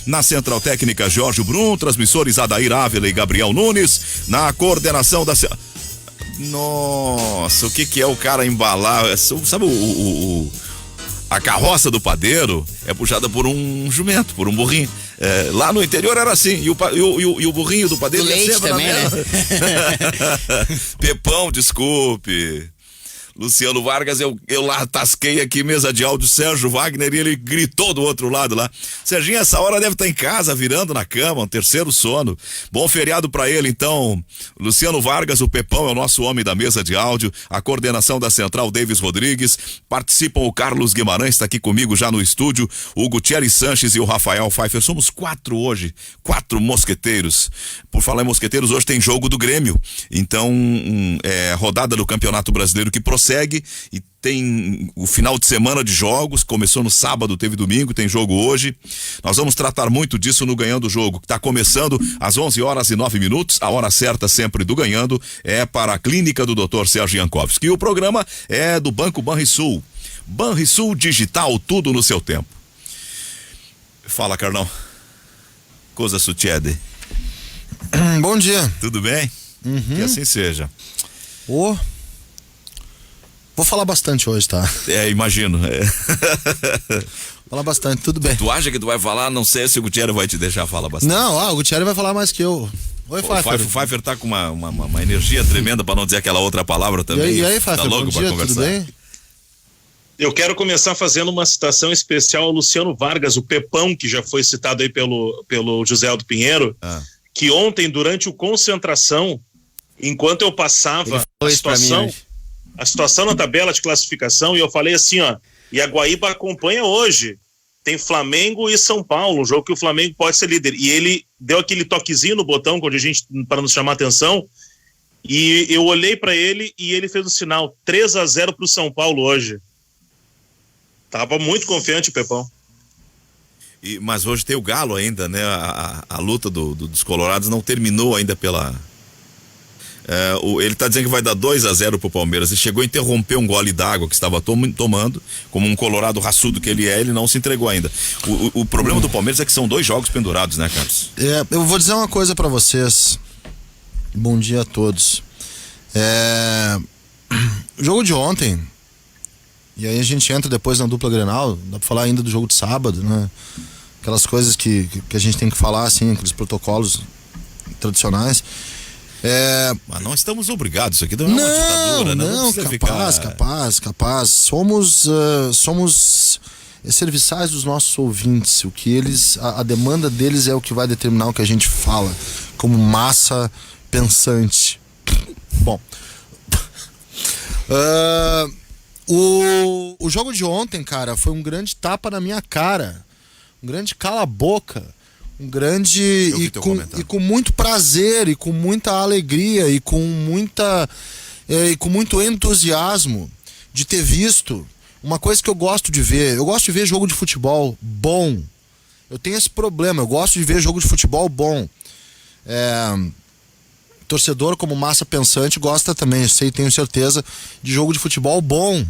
Na Central Técnica Jorge Brum, transmissores Adair Ávila e Gabriel Nunes, na coordenação da... Nossa, o que é o cara embalar? Sabe a carroça do padeiro é puxada por um jumento, por um burrinho. Lá no interior era assim, e o burrinho do padeiro ia sempre também, né? Pepão, desculpe. Luciano Vargas, eu lá tasquei aqui, mesa de áudio, Sérgio Wagner, e ele gritou do outro lado lá. Serginho, essa hora deve estar em casa, virando na cama, um terceiro sono. Bom feriado pra ele, então. Luciano Vargas, o Pepão, é o nosso homem da mesa de áudio, a coordenação da Central, Davis Rodrigues. Participam o Carlos Guimarães, está aqui comigo já no estúdio, o Gutierrez Sanches e o Rafael Pfeiffer. Somos 4 hoje, 4 mosqueteiros. Por falar em mosqueteiros, hoje tem jogo do Grêmio. Então, rodada do Campeonato Brasileiro que prossegue e tem o final de semana de jogos, começou no sábado, teve domingo, tem jogo hoje. Nós vamos tratar muito disso no Ganhando o Jogo, que está começando às 11h09, a hora certa sempre do Ganhando é para a clínica do Dr. Sérgio Jankowski. E o programa é do Banco Banrisul. Banrisul Digital, tudo no seu tempo. Fala, Carlão. Coisa sucede. Bom dia. Tudo bem? Que assim seja. Vou falar bastante hoje, tá? Imagino. Falar bastante, tudo bem. Tu acha que tu vai falar? Não sei se o Gutierrez vai te deixar falar bastante. Não, o Gutierrez vai falar mais que eu. Oi, Pfeiffer. O Pfeiffer tá com uma energia tremenda pra não dizer aquela outra palavra também. E aí, Pfeiffer, tá louco bom dia, pra conversar. tudo bem? Eu quero começar fazendo uma citação especial ao Luciano Vargas, o Pepão, que já foi citado aí pelo José Aldo Pinheiro, que ontem, durante o concentração, enquanto eu passava a situação na tabela de classificação, e eu falei assim, e a Guaíba acompanha hoje, tem Flamengo e São Paulo, um jogo que o Flamengo pode ser líder, e ele deu aquele toquezinho no botão para nos chamar a atenção, e eu olhei para ele e ele fez o sinal 3-0 pro São Paulo hoje. Tava muito confiante o Pepão. Mas hoje tem o Galo ainda, né? A luta dos Colorados não terminou ainda pela... ele tá dizendo que vai dar 2-0 pro Palmeiras e chegou a interromper um gole d'água que estava tomando, como um colorado raçudo que ele não se entregou ainda. O problema do Palmeiras é que são 2 jogos pendurados, né, Carlos? Eu vou dizer uma coisa pra vocês. Bom dia a todos. O jogo de ontem, e aí a gente entra depois na dupla Grenal, dá pra falar ainda do jogo de sábado, né? Aquelas coisas que a gente tem que falar, assim, aqueles protocolos tradicionais. Mas não estamos obrigados, isso aqui não é uma ditadura, né? Não, capaz. Somos serviçais dos nossos ouvintes. O que a demanda deles é o que vai determinar o que a gente fala, como massa pensante. Bom, o jogo de ontem, cara, foi um grande tapa na minha cara, um grande cala-boca. Um grande e com muito prazer e com muita alegria e com muito entusiasmo de ter visto uma coisa que eu gosto de ver. Eu gosto de ver jogo de futebol bom. Eu tenho esse problema, eu gosto de ver jogo de futebol bom. Torcedor como massa pensante gosta também, eu sei, tenho certeza, de jogo de futebol bom.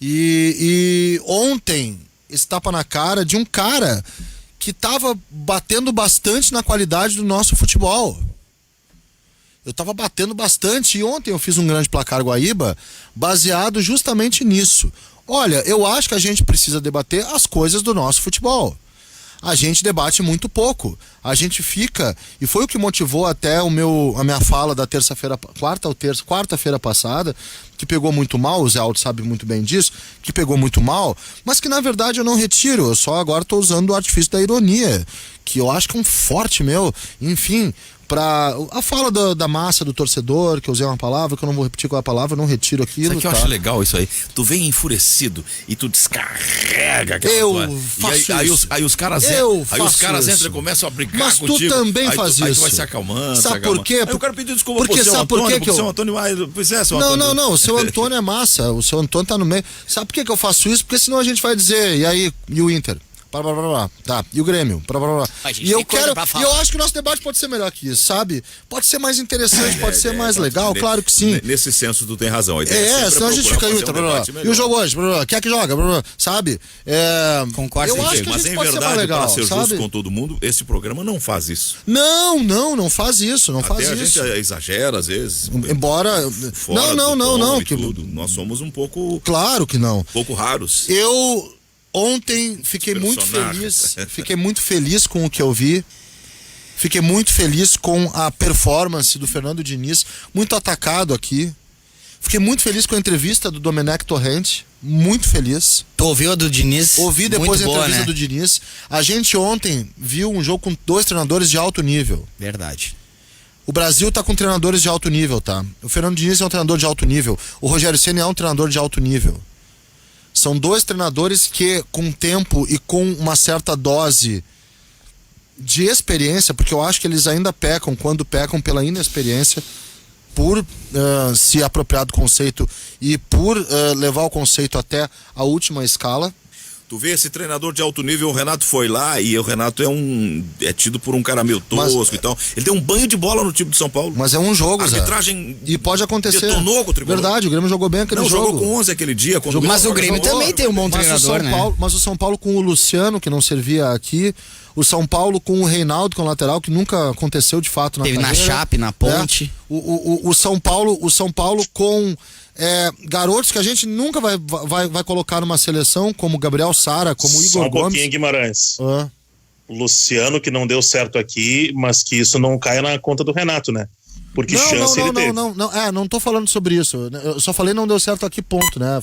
E ontem esse tapa na cara de um cara que tava batendo bastante na qualidade do nosso futebol. Eu tava batendo bastante e ontem eu fiz um grande placar Guaíba baseado justamente nisso. Olha, eu acho que a gente precisa debater as coisas do nosso futebol. A gente debate muito pouco. A gente fica, e foi o que motivou até a minha fala da quarta-feira passada, que pegou muito mal, o Zé Aldo sabe muito bem disso, que pegou muito mal, mas que na verdade eu não retiro, eu só agora estou usando o artifício da ironia, que eu acho que é um forte meu, enfim, para a fala da massa, do torcedor, que eu usei uma palavra, que eu não vou repetir qual é a palavra, eu não retiro aquilo. Isso aqui eu acho legal isso aí. Tu vem enfurecido e tu descarrega aquela aí os caras entram e começam a brigar mas contigo. Mas tu também faz isso. Aí tu vai se acalmando. Sabe por quê? Aí eu quero pedir desculpa pro seu sabe Antônio, por quê que seu Antônio vai... Não, o seu Antônio é massa, o seu Antônio tá no meio. Sabe por que eu faço isso? Porque senão a gente vai dizer, e aí, e o Inter? Tá, e o Grêmio? E eu quero. E eu acho que o nosso debate pode ser melhor que isso, sabe? Pode ser mais interessante, pode ser mais legal, claro que sim. Nesse senso tu tem razão. Senão a gente fica aí, e o jogo hoje? Quem é que joga? Sabe? Concordo, eu acho que mas a gente em pode verdade, ser mais legal, para ser sabe? justo com todo mundo, esse programa não faz isso. Não faz isso, não Até faz a isso. gente exagera às vezes. Embora. Fora Não. Que... Tudo. Nós somos um pouco. Claro que não. Um pouco raros. Eu ontem fiquei muito feliz com o que eu vi. Fiquei muito feliz com a performance do Fernando Diniz, muito atacado aqui. Fiquei muito feliz com a entrevista do Domenech Torrente, muito feliz. Tu ouviu a do Diniz? Ouvi depois muito a boa, entrevista né? do Diniz. A gente ontem viu um jogo com 2 treinadores de alto nível. Verdade. O Brasil tá com treinadores de alto nível, tá? O Fernando Diniz é um treinador de alto nível. O Rogério Ceni é um treinador de alto nível. São 2 treinadores que, com tempo e com uma certa dose de experiência, porque eu acho que eles ainda pecam, quando pecam pela inexperiência, por se apropriar do conceito e por levar o conceito até a última escala. Tu vê esse treinador de alto nível, o Renato foi lá e o Renato é tido por um cara meio tosco e tal. Ele deu um banho de bola no time de São Paulo. Mas é um jogo, Zé. Arbitragem e pode acontecer. Detonou com o Tricolor. Verdade, o Grêmio jogou bem aquele jogo. Jogou com 11 aquele dia. Mas o Grêmio também tem um bom treinador, né? Mas o São Paulo com o Luciano, que não servia aqui. O São Paulo com o Reinaldo, que é um lateral, que nunca aconteceu de fato na carreira. Teve na Chape, na Ponte. O São Paulo com garotos que a gente nunca vai colocar numa seleção, como Gabriel Sara, como Igor Só um Gomes. pouquinho, Guimarães. O Luciano, que não deu certo aqui, mas que isso não caia na conta do Renato, né? Porque ele teve. Não tô falando sobre isso. Eu só falei não deu certo aqui, ponto, né?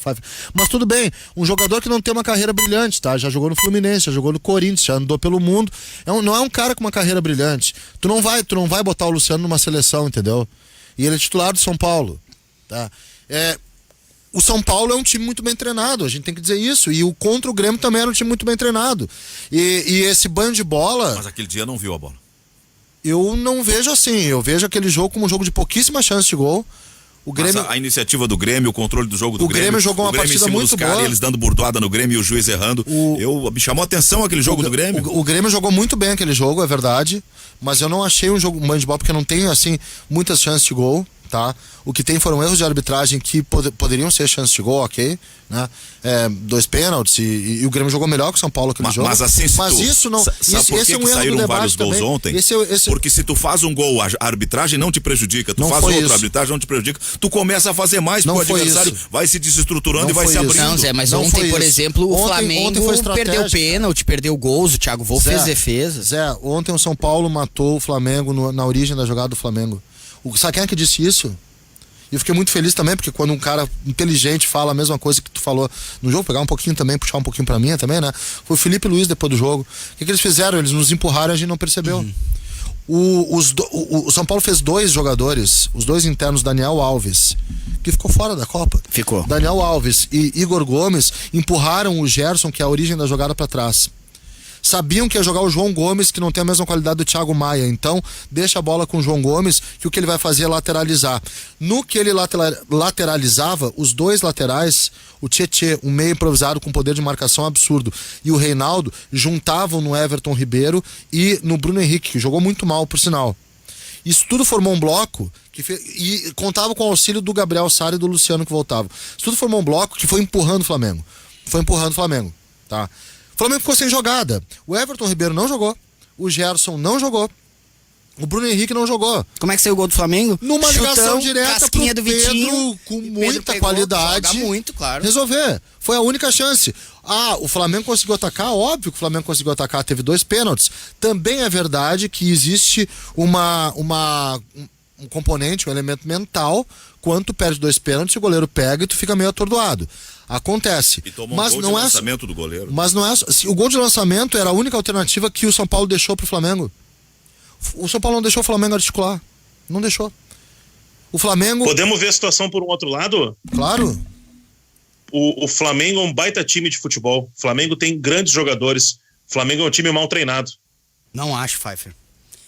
Mas tudo bem, um jogador que não tem uma carreira brilhante, tá? Já jogou no Fluminense, já jogou no Corinthians, já andou pelo mundo. Não é um cara com uma carreira brilhante. Tu não vai botar o Luciano numa seleção, entendeu? E ele é titular do São Paulo, tá? O São Paulo é um time muito bem treinado, a gente tem que dizer isso. E o contra o Grêmio também era um time muito bem treinado. E esse banho de bola. Mas aquele dia não viu a bola. Eu não vejo assim. Eu vejo aquele jogo como um jogo de pouquíssima chance de gol. O Grêmio... Mas a iniciativa do Grêmio, o controle do jogo do Grêmio. O Grêmio jogou uma partida muito boa. Eles dando burdoada no Grêmio e o juiz errando. Me chamou a atenção aquele jogo do Grêmio. O Grêmio jogou muito bem aquele jogo, é verdade. Mas eu não achei um jogo banho de bola porque não tem assim muitas chances de gol. Tá? O que tem foram erros de arbitragem que poderiam ser chances de gol, ok, né? 2 pênaltis e o Grêmio jogou melhor que o São Paulo aquele jogo. Mas assim, isso não. Esse é um erro do debate também. Ontem? Porque se tu faz um gol, a arbitragem não te prejudica. Tu faz outro, a arbitragem não te prejudica. Tu começa a fazer mais, porque o adversário vai se desestruturando e vai se abrindo. Não, Zé, mas ontem, por exemplo, o Flamengo perdeu pênalti, perdeu gols, o Thiago Wolff fez defesa. Zé, ontem o São Paulo matou o Flamengo na origem da jogada do Flamengo. Sabe quem é que disse isso? E eu fiquei muito feliz também, porque quando um cara inteligente fala a mesma coisa que tu falou no jogo, pegar um pouquinho também, puxar um pouquinho pra mim também, né? Foi o Felipe Luiz depois do jogo. O que eles fizeram? Eles nos empurraram e a gente não percebeu. O São Paulo fez 2 jogadores, os 2 internos, Daniel Alves, que ficou fora da Copa. Ficou. Daniel Alves e Igor Gomes empurraram o Gerson, que é a origem da jogada, pra trás. Sabiam que ia jogar o João Gomes, que não tem a mesma qualidade do Thiago Maia. Então, deixa a bola com o João Gomes, que o que ele vai fazer é lateralizar. No que ele lateralizava, os 2 laterais, o Tietê, um meio improvisado com poder de marcação absurdo, e o Reinaldo, juntavam no Everton Ribeiro e no Bruno Henrique, que jogou muito mal, por sinal. Isso tudo formou um bloco e contava com o auxílio do Gabriel Sara e do Luciano, que voltavam. Isso tudo formou um bloco que foi empurrando o Flamengo. Tá? O Flamengo ficou sem jogada. O Everton Ribeiro não jogou. O Gerson não jogou. O Bruno Henrique não jogou. Como é que saiu o gol do Flamengo? Numa ligação direta pro do Vitinho, com muita qualidade. Joga muito, claro. Resolver. Foi a única chance. O Flamengo conseguiu atacar? Óbvio que o Flamengo conseguiu atacar. Teve 2 pênaltis. Também é verdade que existe um componente, um elemento mental. Quando tu perde 2 pênaltis, o goleiro pega e tu fica meio atordoado. Acontece. E tomou mas um não gol de lançamento do goleiro. Mas não é. O gol de lançamento era a única alternativa que o São Paulo deixou pro Flamengo. O São Paulo não deixou o Flamengo articular. Não deixou. O Flamengo. Podemos ver a situação por um outro lado? Claro. O Flamengo é um baita time de futebol. O Flamengo tem grandes jogadores. O Flamengo é um time mal treinado. Não acho, Pfeiffer.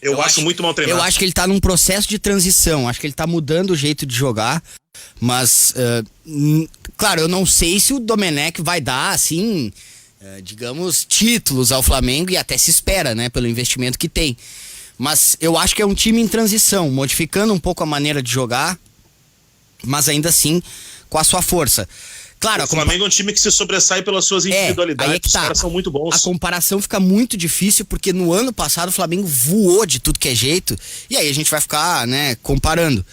Eu acho muito mal treinado. Eu acho que ele tá num processo de transição. Acho que ele tá mudando o jeito de jogar. Mas, claro, eu não sei se o Domenech vai dar, assim, digamos, títulos ao Flamengo, e até se espera, né, pelo investimento que tem. Mas eu acho que é um time em transição, modificando um pouco a maneira de jogar, mas ainda assim com a sua força. Claro, o Flamengo é um time que se sobressai pelas suas individualidades, aí é que tá. Os caras são muito bons. A comparação fica muito difícil, porque no ano passado o Flamengo voou de tudo que é jeito, e aí a gente vai ficar, né, comparando.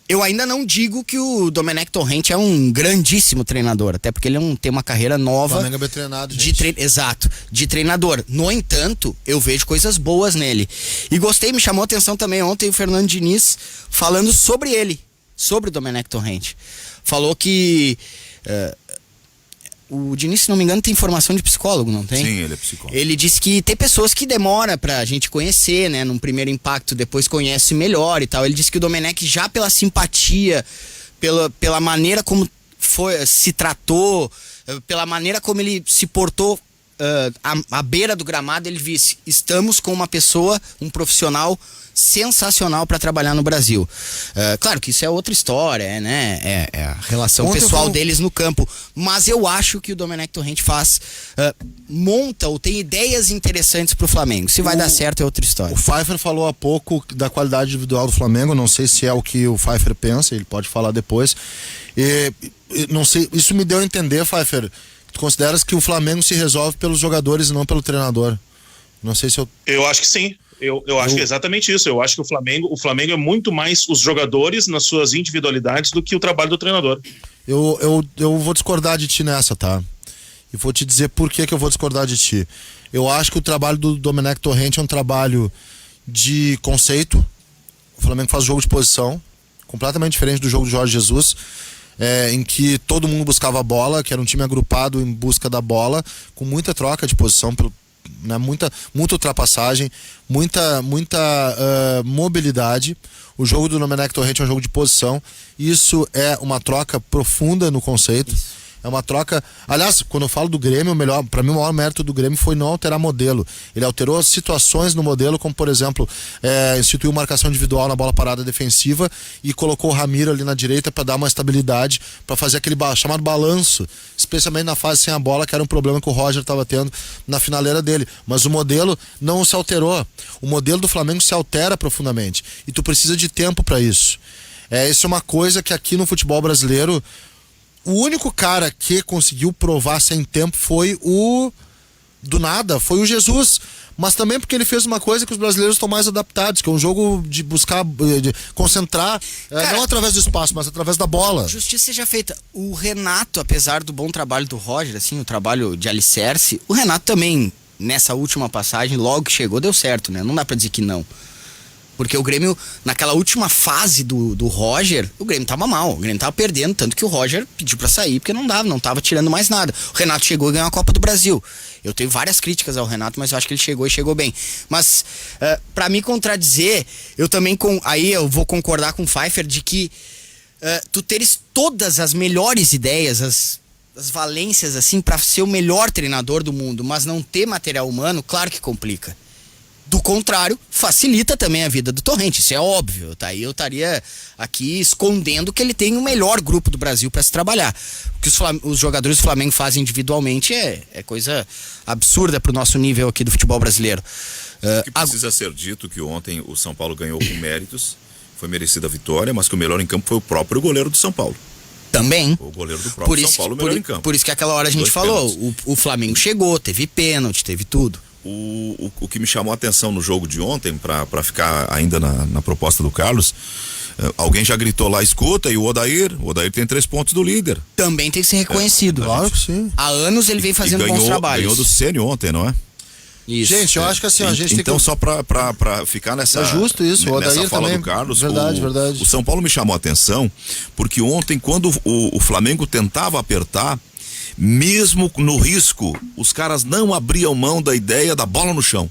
Eu ainda não digo que o Domenech Torrent é um grandíssimo treinador, até porque ele tem uma carreira nova. O Flamengo é bem treinado, gente. Exato, de treinador. No entanto, eu vejo coisas boas nele. E gostei, me chamou a atenção também ontem o Fernando Diniz falando sobre ele, sobre o Domenech Torrent. Falou que o Diniz, se não me engano, tem formação de psicólogo, não tem? Sim, ele é psicólogo. Ele disse que tem pessoas que demora pra gente conhecer, né? Num primeiro impacto, depois conhece melhor e tal. Ele disse que o Domenech, já pela simpatia, pela maneira como se tratou, pela maneira como ele se portou à beira do gramado, ele disse: estamos com uma pessoa, um profissional sensacional para trabalhar no Brasil. Claro que isso é outra história, né? É a relação pessoal deles no campo. Mas eu acho que o Domenech Torrent monta ou tem ideias interessantes pro Flamengo. Se vai dar certo é outra história. O Pfeiffer falou há pouco da qualidade individual do Flamengo. Não sei se é o que o Pfeiffer pensa, ele pode falar depois. Não sei, isso me deu a entender, Pfeiffer. Tu consideras que o Flamengo se resolve pelos jogadores e não pelo treinador? Não sei se eu... Eu acho que sim. Eu acho que é exatamente isso. Eu acho que o Flamengo é muito mais os jogadores nas suas individualidades do que o trabalho do treinador. Eu vou discordar de ti nessa, tá? E vou te dizer por que eu vou discordar de ti. Eu acho que o trabalho do Domenech Torrent é um trabalho de conceito. O Flamengo faz jogo de posição, completamente diferente do jogo do Jorge Jesus, em que todo mundo buscava a bola, que era um time agrupado em busca da bola, com muita troca de posição, né, muita ultrapassagem, muita mobilidade. O jogo do Domenech Torrent é um jogo de posição. Isso é uma troca profunda no conceito. É uma troca... Aliás, quando eu falo do Grêmio, para mim o maior mérito do Grêmio foi não alterar modelo. Ele alterou situações no modelo, como por exemplo, instituiu marcação individual na bola parada defensiva e colocou o Ramiro ali na direita para dar uma estabilidade, para fazer aquele chamado balanço, especialmente na fase sem a bola, que era um problema que o Roger estava tendo na finaleira dele. Mas o modelo não se alterou. O modelo do Flamengo se altera profundamente e tu precisa de tempo para isso. Isso é uma coisa que aqui no futebol brasileiro, o único cara que conseguiu provar sem tempo foi o Jesus, mas também porque ele fez uma coisa que os brasileiros estão mais adaptados, que é um jogo de buscar, de concentrar, cara, não através do espaço, mas através da bola. Justiça seja feita. O Renato, apesar do bom trabalho do Roger, assim, o trabalho de alicerce, o Renato também, nessa última passagem, logo que chegou, deu certo, né? Não dá pra dizer que não. Porque o Grêmio, naquela última fase do Roger, o Grêmio tava mal, o Grêmio tava perdendo, tanto que o Roger pediu pra sair, porque não tava tirando mais nada. O Renato chegou e ganhou a Copa do Brasil. Eu tenho várias críticas ao Renato, mas eu acho que ele chegou bem. Mas, pra me contradizer, eu também, aí eu vou concordar com o Pfeiffer de que tu teres todas as melhores ideias, as valências, assim, pra ser o melhor treinador do mundo, mas não ter material humano, claro que complica. Do contrário, facilita também a vida do Torrent, isso é óbvio, tá? E eu estaria aqui escondendo que ele tem o melhor grupo do Brasil para se trabalhar. O que os jogadores do Flamengo fazem individualmente é coisa absurda pro nosso nível aqui do futebol brasileiro. O que precisa ser dito que ontem o São Paulo ganhou com méritos, foi merecida a vitória, mas que o melhor em campo foi o próprio goleiro do São Paulo. Também. O goleiro do próprio São Paulo, melhor em campo. Por isso que aquela hora a gente falou, o Flamengo chegou, teve pênalti, teve tudo. O que me chamou a atenção no jogo de ontem, para ficar ainda na proposta do Carlos, alguém já gritou lá, escuta, e o Odair tem 3 pontos do líder. Também tem que ser reconhecido. Claro que sim. Há anos ele vem fazendo bons trabalhos. Ganhou do Ceni ontem, não é? Isso. Gente, eu acho que assim, a gente então, tem que... só pra ficar nessa... É justo isso, o Odair nessa fala também. do Carlos, verdade. O São Paulo me chamou a atenção, porque ontem, quando o Flamengo tentava apertar, mesmo no risco, os caras não abriam mão da ideia da bola no chão.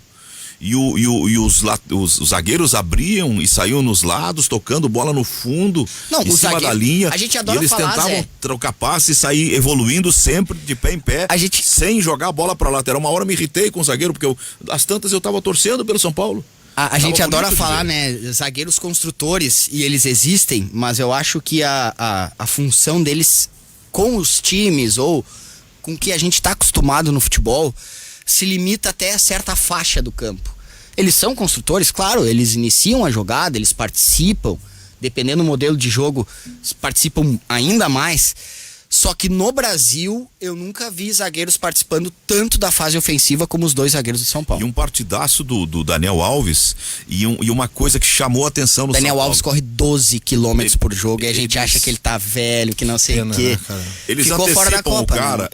E os zagueiros abriam e saíam nos lados, tocando bola no fundo, em cima da linha. A gente adora e eles falar, tentavam trocar passe e sair evoluindo sempre de pé em pé, sem jogar a bola pra lateral. Uma hora me irritei com o zagueiro, porque às tantas eu tava torcendo pelo São Paulo. A gente adora falar, né, zagueiros construtores, e eles existem, mas eu acho que a função deles com os times ou com o que a gente tá acostumado no futebol se limita até certa faixa do campo. Eles são construtores, claro, eles iniciam a jogada, eles participam, dependendo do modelo de jogo, participam ainda mais. Só que no Brasil, eu nunca vi zagueiros participando tanto da fase ofensiva como os 2 zagueiros do São Paulo. E um partidaço do Daniel Alves e uma coisa que chamou a atenção no São Daniel Paulo. Alves corre 12 quilômetros por jogo e a gente acha que ele tá velho, que não sei o quê. Eles Ficou fora da antecipam Copa, o cara, né?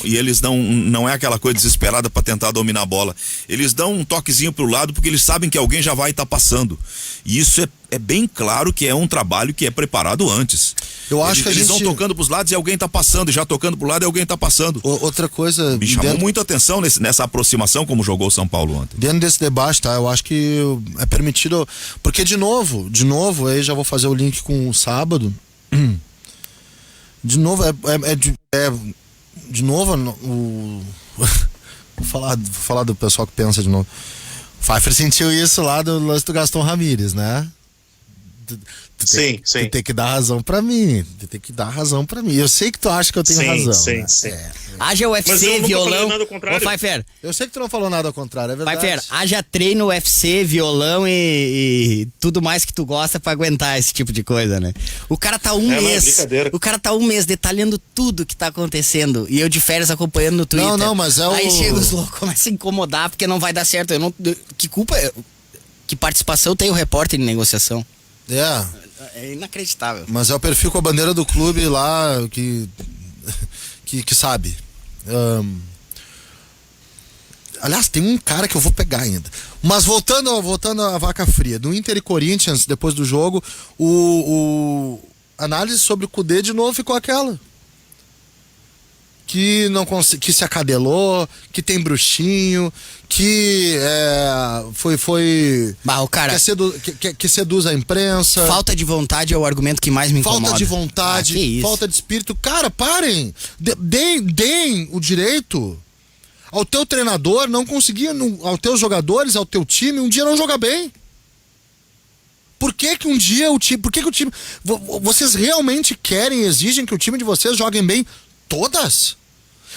e eles não é aquela coisa desesperada pra tentar dominar a bola. Eles dão um toquezinho pro lado porque eles sabem que alguém já vai estar passando. E isso é bem claro que é um trabalho que é preparado antes. Eu acho que eles vão tocando pros lados e alguém tá passando, e já tocando pro lado e alguém tá passando. Outra coisa... Me chamou muita atenção nessa aproximação como jogou o São Paulo ontem. Dentro desse debate, tá? Eu acho que é permitido... Porque, de novo, aí já vou fazer o link com o sábado. De novo, vou falar do pessoal que pensa de novo. O Pfeiffer sentiu isso lá do lance do Gastão Ramírez, né? Sim. Tu tem que dar razão pra mim. Eu sei que tu acha que eu tenho razão. Sim. Haja Mas UFC, eu nunca violão. falei nada ao contrário. Ô, Pfeiffer, Eu sei que tu não falou nada ao contrário, é verdade. Pfeiffer, haja treino, UFC, violão e tudo mais que tu gosta pra aguentar esse tipo de coisa, né? O cara tá um não, é mês. brincadeira. O cara tá um mês detalhando tudo que tá acontecendo. E eu de férias acompanhando no Twitter. Não, mas é o... Aí chega os loucos, começa a incomodar porque não vai dar certo. Que culpa, que participação tem o repórter em negociação? É inacreditável. Mas é o perfil com a bandeira do clube lá que sabe. Aliás, tem um cara que eu vou pegar ainda. Mas voltando à vaca fria, do Inter e Corinthians, depois do jogo, análise sobre o Kudê de novo ficou aquela. Que se acadelou, que tem bruxinho, que O cara, que seduz a imprensa. falta de vontade é o argumento que mais me incomoda. Falta de vontade, que isso? falta de espírito. Cara, parem! Deem o direito ao teu treinador não conseguir, aos teus jogadores, ao teu time, um dia não jogar bem. Por que um dia o time... Por que o time... Vocês realmente querem, exigem que o time de vocês joguem bem todas?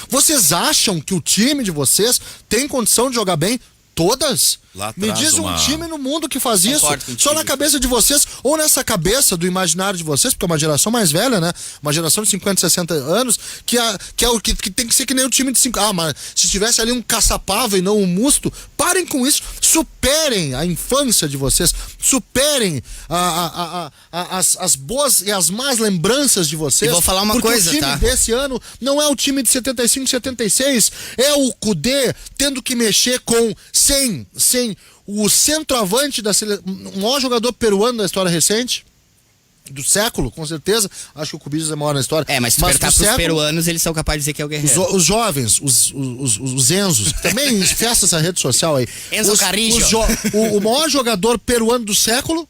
Vocês acham que o time de vocês tem condição de jogar bem todas? Me diz um time no mundo que faz isso. Só na cabeça de vocês, ou nessa cabeça do imaginário de vocês, porque é uma geração mais velha, né? Uma geração de 50, 60 anos, que tem que ser que nem o time de 5. Mas se tivesse ali um caçapava e não um musto, parem com isso. Superem a infância de vocês. Superem as boas e as más lembranças de vocês. E vou falar uma porque coisa, o time tá? desse ano não é o time de 75, 76. É o Kudê tendo que mexer sem o centroavante o maior jogador peruano da história recente, do século, com certeza. Acho que o Cubillos é maior na história. Mas se perguntar pros peruanos, eles são capazes de dizer que é o Guerreiro. Os jovens, os Enzos, também festa essa rede social aí. Enzo Carrillo. O maior jogador peruano do século,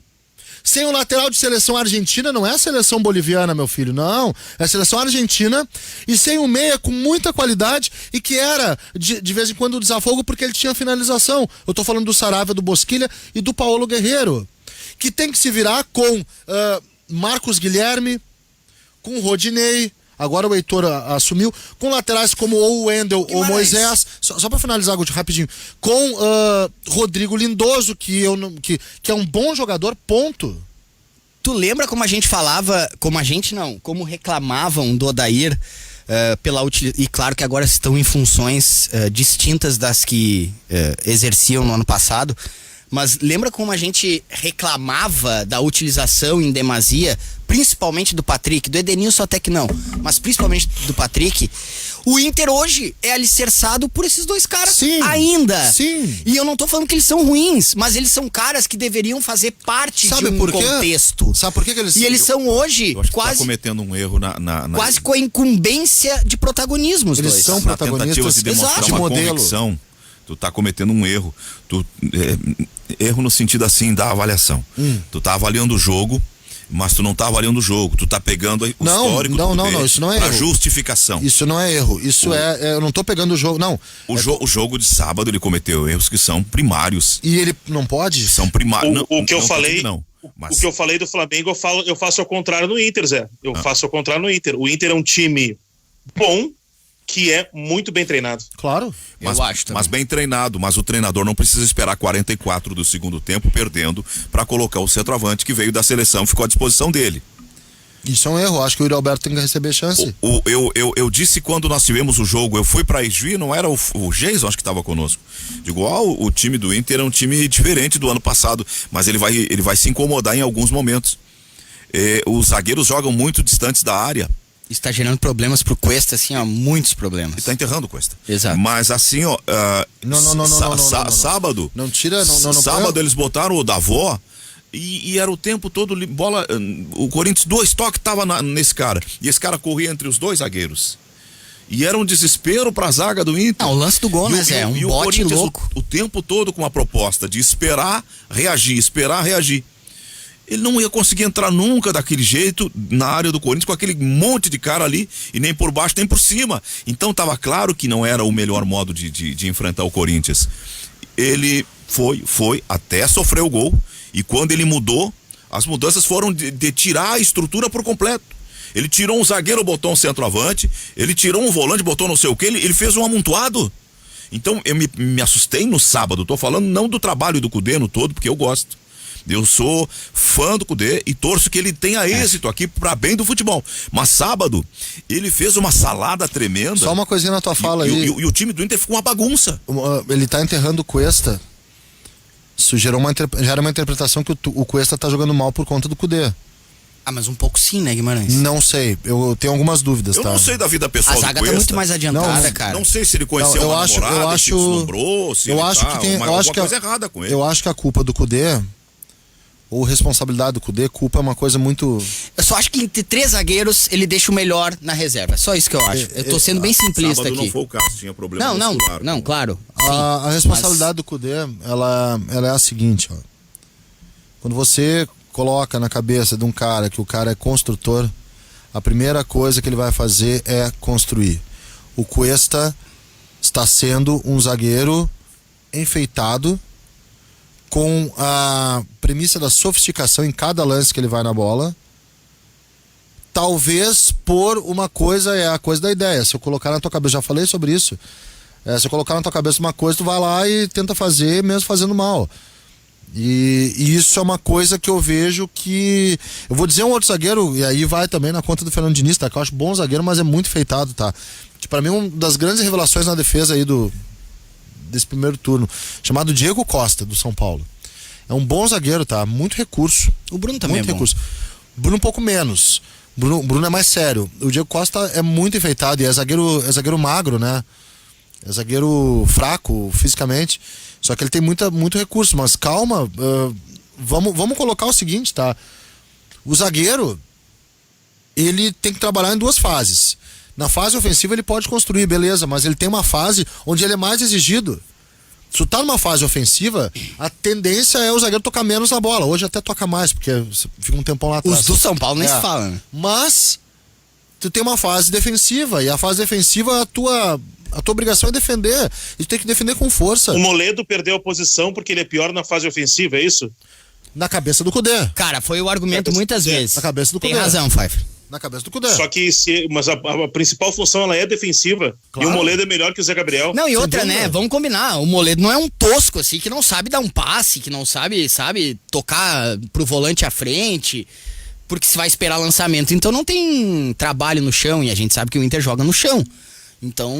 sem o lateral de seleção argentina, não é a seleção boliviana, meu filho, não. É a seleção argentina. E sem um meia com muita qualidade e que era, de vez em quando, o desafogo porque ele tinha finalização. Eu tô falando do Saravia, do Bosquilha e do Paulo Guerreiro. Que tem que se virar com Marcos Guilherme, com o Rodinei. Agora o Heitor assumiu, com laterais como ou o Wendel ou o Moisés, só pra finalizar rapidinho, com Rodrigo Lindoso, que é um bom jogador, ponto. Tu lembra como a gente falava, como reclamavam do Odair pela utilização, e claro que agora estão em funções distintas das que exerciam no ano passado, mas lembra como a gente reclamava da utilização em demasia, principalmente do Patrick, do Edenilson até que não, mas principalmente do Patrick? O Inter hoje é alicerçado por esses dois caras ainda. Sim. E eu não tô falando que eles são ruins, mas eles são caras que deveriam fazer parte de um contexto. Sabe por que eles... E eles são hoje quase... tá cometendo um erro quase com a incumbência de protagonismo, os eles dois. são protagonistas de demonstrar de uma modelo. convicção. Tu tá cometendo um erro. Erro no sentido assim da avaliação. Tu tá avaliando o jogo, mas tu não tá avaliando o jogo. Tu tá pegando o histórico não, isso não é pra erro. Justificação. Isso não é erro. Isso eu não tô pegando o jogo, não. O jogo de sábado ele cometeu erros que são primários. E ele não pode? São primários. O que eu falei... Mas... O que eu falei do Flamengo, eu faço ao contrário no Inter, Zé. Eu faço ao contrário no Inter. O Inter é um time bom, que é muito bem treinado. Claro. Mas, Eu acho também. mas bem treinado, mas o treinador não precisa esperar 44 do segundo tempo perdendo para colocar o centroavante que veio da seleção, ficou à disposição dele. Isso é um erro. Acho que o Yuri Alberto tem que receber chance. Eu disse quando nós tivemos o jogo, eu fui pra Juí, não era o Geison, acho que estava conosco. Digo, o time do Inter é um time diferente do ano passado, mas ele vai se incomodar em alguns momentos. Os zagueiros jogam muito distantes da área. Está gerando problemas pro Cuesta, assim, ó, muitos problemas. E tá enterrando o Cuesta. Exato. Mas assim, ó, Não. sábado. Não tira, não. Sábado eles botaram o Davó. E era o tempo todo bola. O Corinthians, 2 toques tava nesse cara. E esse cara corria entre os 2 zagueiros. E era um desespero pra zaga do Inter. O lance do gol, né, Zé? Um bote louco. O tempo todo com uma proposta de esperar, reagir. Ele não ia conseguir entrar nunca daquele jeito na área do Corinthians com aquele monte de cara ali, e nem por baixo nem por cima. Então tava claro que não era o melhor modo de enfrentar o Corinthians. Ele foi até sofrer o gol. E quando ele mudou, as mudanças foram de tirar a estrutura por completo. Ele tirou um zagueiro, botou um centroavante, ele tirou um volante, botou não sei o que, ele fez um amontoado. Então eu me assustei no sábado, tô falando não do trabalho do Cudê no todo, porque eu gosto. Eu sou fã do Cudê e torço que ele tenha êxito aqui para bem do futebol. Mas sábado, ele fez uma salada tremenda. Só uma coisinha na tua fala aí. E o time do Inter ficou uma bagunça. Ele tá enterrando o Cuesta. Isso gera uma interpretação que o Cuesta tá jogando mal por conta do Cudê. Mas um pouco sim, né, Guimarães? Não sei, eu tenho algumas dúvidas, Eu tá? não sei da vida pessoal A zaga do Cuesta. tá muito mais adiantada, cara. Não sei se ele conheceu uma namorada, se deslumbrou, se ele alguma coisa errada com ele. Eu acho que a culpa do Cudê, ou responsabilidade do Cudê, culpa é uma coisa muito... Eu só acho que entre 3 zagueiros ele deixa o melhor na reserva. Só isso que eu acho. Eu tô sendo bem simplista Sábado aqui. não foi o caso, tinha problema muscular. Não, claro. A responsabilidade do Cudê, ela é a seguinte, ó. Quando você coloca na cabeça de um cara que o cara é construtor, a primeira coisa que ele vai fazer é construir. O Cuesta está sendo um zagueiro enfeitado, com a premissa da sofisticação em cada lance que ele vai na bola. Talvez por uma coisa, é a coisa da ideia. Se eu colocar na tua cabeça, já falei sobre isso. Se eu colocar na tua cabeça uma coisa, tu vai lá e tenta fazer, mesmo fazendo mal. E isso é uma coisa que eu vejo que... Eu vou dizer um outro zagueiro, e aí vai também na conta do Fernando Diniz, tá? Que eu acho bom zagueiro, mas é muito enfeitado, tá? Pra mim, uma das grandes revelações na defesa aí desse primeiro turno, chamado Diego Costa, do São Paulo. É um bom zagueiro, tá? Muito recurso. O Bruno também muito é bom. recurso. Bruno um pouco menos. Bruno é mais sério. O Diego Costa é muito enfeitado e é zagueiro magro, né? É zagueiro fraco fisicamente. Só que ele tem muito recurso. Mas calma, vamos colocar o seguinte, tá? O zagueiro, ele tem que trabalhar em 2 fases. Na fase ofensiva ele pode construir, beleza, mas ele tem uma fase onde ele é mais exigido. Se tu tá numa fase ofensiva, a tendência é o zagueiro tocar menos na bola. Hoje até toca mais, porque fica um tempão lá atrás. Os do São Paulo nem se fala, né? Mas tu tem uma fase defensiva, e a fase defensiva, a tua obrigação é defender. E tu tem que defender com força. O Moledo perdeu a posição porque ele é pior na fase ofensiva, é isso? Na cabeça do Cudê. Cara, foi o argumento muitas vezes. Na cabeça do Tem Cudê. razão, Pfeiffer. Na cabeça do Cudê. Só que mas a principal função ela é defensiva. Claro. E o Moledo é melhor que o Zé Gabriel. Não, e Sem outra, dúvida. né? Vamos combinar. O Moledo não é um tosco, assim, que não sabe dar um passe, que não sabe tocar pro volante à frente, porque se vai esperar lançamento. Então não tem trabalho no chão, e a gente sabe que o Inter joga no chão. Então,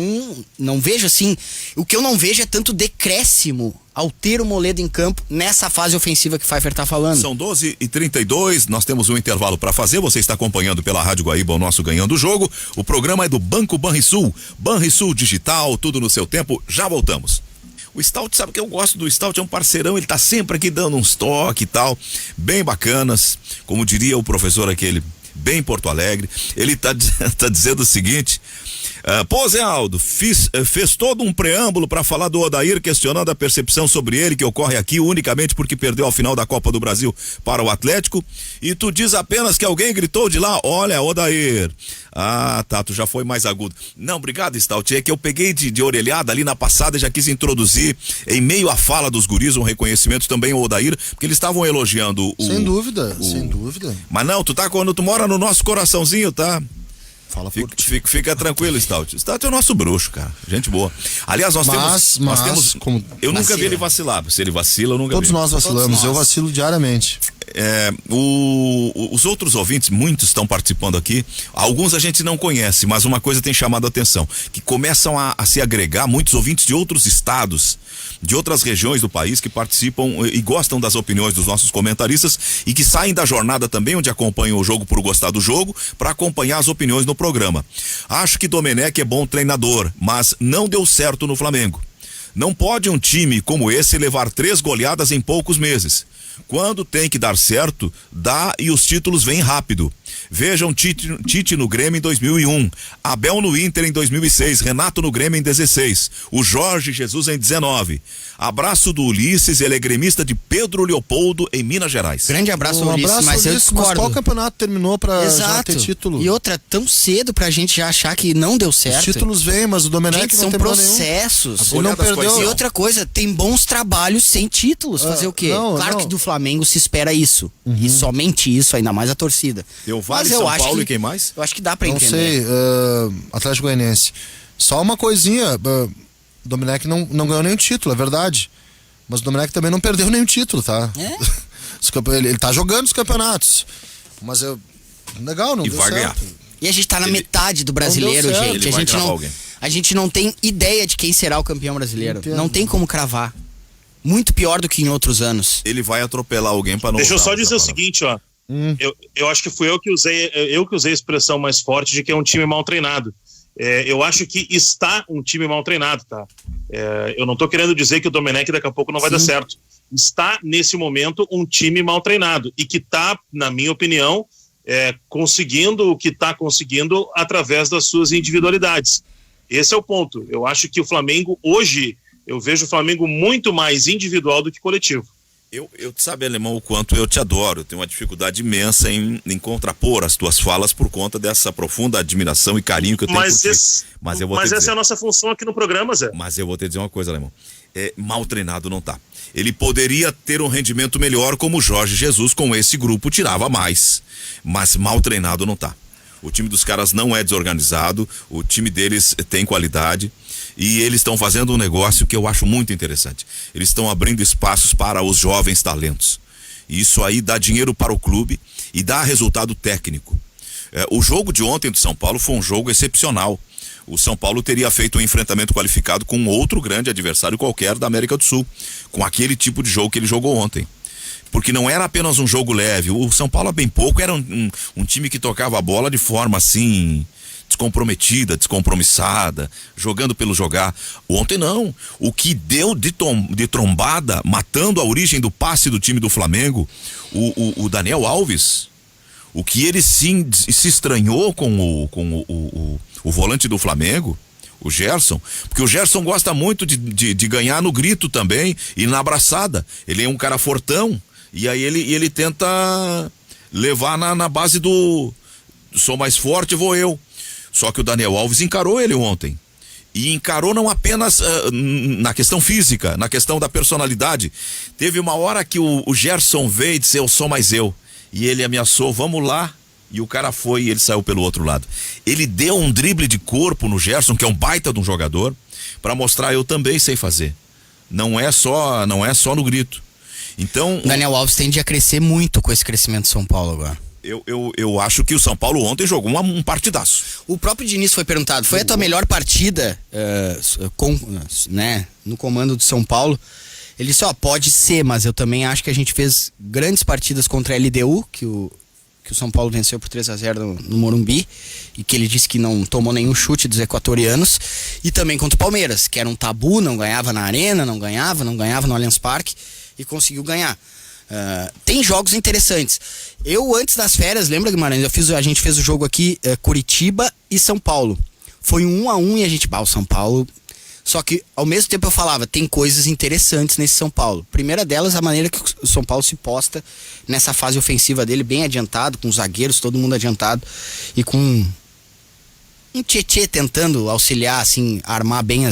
não vejo assim. O que eu não vejo é tanto decréscimo ao ter o Moledo em campo nessa fase ofensiva que o Pfeiffer tá falando. São 12h32, nós temos um intervalo para fazer. Você está acompanhando pela Rádio Guaíba o nosso Ganhando o Jogo. O programa é do Banco Banrisul. Banrisul Digital, tudo no seu tempo. Já voltamos. O Stout, sabe que eu gosto do Stout, é um parceirão, ele tá sempre aqui dando uns toques e tal, bem bacanas. Como diria o professor aquele, bem Porto Alegre. Ele tá dizendo o seguinte... Pô, Zé Aldo, fez todo um preâmbulo para falar do Odair, questionando a percepção sobre ele que ocorre aqui unicamente porque perdeu a final da Copa do Brasil para o Atlético, e tu diz apenas que alguém gritou de lá, olha, Odair. Ah, tá, tu já foi mais agudo. Não, obrigado, Stout, é que eu peguei de orelhada ali na passada e já quis introduzir, em meio à fala dos guris, um reconhecimento também ao Odair, porque eles estavam elogiando o... Sem dúvida, sem dúvida. Mas não, quando tu mora no nosso coraçãozinho, tá? Fala por ti. Fica tranquilo, Stout. Stout é o nosso bruxo, cara. Gente boa. Aliás, nós temos eu nunca vi ele vacilar. Se ele vacila, eu nunca vi. Todos nós vacilamos. Eu vacilo diariamente. Os outros ouvintes, muitos estão participando aqui. Alguns a gente não conhece, mas uma coisa tem chamado a atenção, que começam a se agregar muitos ouvintes de outros estados, de outras regiões do país, que participam e gostam das opiniões dos nossos comentaristas e que saem da jornada também, onde acompanham o jogo por gostar do jogo, para acompanhar as opiniões no programa. Acho que Domenech é bom treinador, mas não deu certo no Flamengo. Não pode um time como esse levar 3 goleadas em poucos meses. Quando tem que dar certo, dá e os títulos vêm rápido. Vejam Tite no Grêmio em 2001, Abel no Inter em 2006, Renato no Grêmio em 16, o Jorge Jesus em 19. Abraço do Ulisses, ele é gremista de Pedro Leopoldo, em Minas Gerais. Grande abraço, Ulisses, mas eu discordo. Mas qual campeonato terminou pra já ter título? E outra, tão cedo pra gente já achar que não deu certo. Os títulos vêm, mas o Domenech não são terminou processos. Ele não perdeu. E outra coisa, tem bons trabalhos sem títulos. Fazer o quê? Claro que do Flamengo se espera isso. E somente isso, ainda mais a torcida. Deu Vale, São Paulo e quem mais? Eu acho que dá pra entender. Não sei, Atlético Goianiense. Só uma coisinha, o Domenech não ganhou nenhum título, é verdade. Mas o Domenech também não perdeu nenhum título, tá? Ele tá jogando os campeonatos. Mas legal, não e deu vai certo. Ganhar. E a gente tá na metade do brasileiro, gente. A gente não tem ideia de quem será o campeão brasileiro. Entendo. Não tem como cravar. Muito pior do que em outros anos. Ele vai atropelar alguém para não. Deixa eu só dizer o seguinte, ó. Eu acho que fui eu que usei a expressão mais forte de que é um time mal treinado. Eu acho que está um time mal treinado, tá? Eu não tô querendo dizer que o Domenech daqui a pouco não vai dar certo. Está, nesse momento, um time mal treinado e que tá, na minha opinião, conseguindo o que tá conseguindo através das suas individualidades. Esse é o ponto. Eu acho que o Flamengo, hoje, eu vejo o Flamengo muito mais individual do que coletivo. Eu sabe, Alemão, o quanto eu te adoro. Eu tenho uma dificuldade imensa em contrapor as tuas falas por conta dessa profunda admiração e carinho que eu tenho por ti. Mas essa é a nossa função aqui no programa, Zé. Mas eu vou te dizer uma coisa, Alemão. Mal treinado não tá. Ele poderia ter um rendimento melhor, como o Jorge Jesus com esse grupo tirava mais. Mas mal treinado não tá. O time dos caras não é desorganizado, o time deles tem qualidade e eles estão fazendo um negócio que eu acho muito interessante. Eles estão abrindo espaços para os jovens talentos. E isso aí dá dinheiro para o clube e dá resultado técnico. O jogo de ontem do São Paulo foi um jogo excepcional. O São Paulo teria feito um enfrentamento qualificado com outro grande adversário qualquer da América do Sul, com aquele tipo de jogo que ele jogou ontem. Porque não era apenas um jogo leve. O São Paulo, há bem pouco, era um time que tocava a bola de forma assim, descomprometida, descompromissada, jogando pelo jogar. Ontem não. O que deu de trombada, matando a origem do passe do time do Flamengo, o Daniel Alves, o que ele se estranhou com o volante do Flamengo, o Gerson, porque o Gerson gosta muito de ganhar no grito também e na abraçada. Ele é um cara fortão. E aí ele tenta levar na base do sou mais forte, vou eu. Só que o Daniel Alves encarou ele ontem. E encarou não apenas na questão física, na questão da personalidade. Teve uma hora que o Gerson veio e disse, eu sou mais eu. E ele ameaçou, vamos lá. E o cara foi e ele saiu pelo outro lado. Ele deu um drible de corpo no Gerson, que é um baita de um jogador, para mostrar eu também sei fazer. Não é só no grito. Então, Daniel Alves tende a crescer muito com esse crescimento do São Paulo agora. Eu acho que o São Paulo ontem jogou um partidaço. O próprio Diniz foi perguntado, foi a tua melhor partida no comando do São Paulo? Ele disse, pode ser, mas eu também acho que a gente fez grandes partidas contra a LDU, que o São Paulo venceu por 3-0 no Morumbi, e que ele disse que não tomou nenhum chute dos equatorianos, e também contra o Palmeiras, que era um tabu, não ganhava na Arena, não ganhava no Allianz Parque, e conseguiu ganhar. Tem jogos interessantes. Eu, antes das férias, lembra, Guimarães, a gente fez o jogo aqui, Curitiba e São Paulo. Foi um 1-1 e a gente, o São Paulo... Só que, ao mesmo tempo, eu falava, tem coisas interessantes nesse São Paulo. Primeira delas, a maneira que o São Paulo se posta nessa fase ofensiva dele, bem adiantado, com os zagueiros, todo mundo adiantado, e com um Tietê tentando auxiliar, assim, armar bem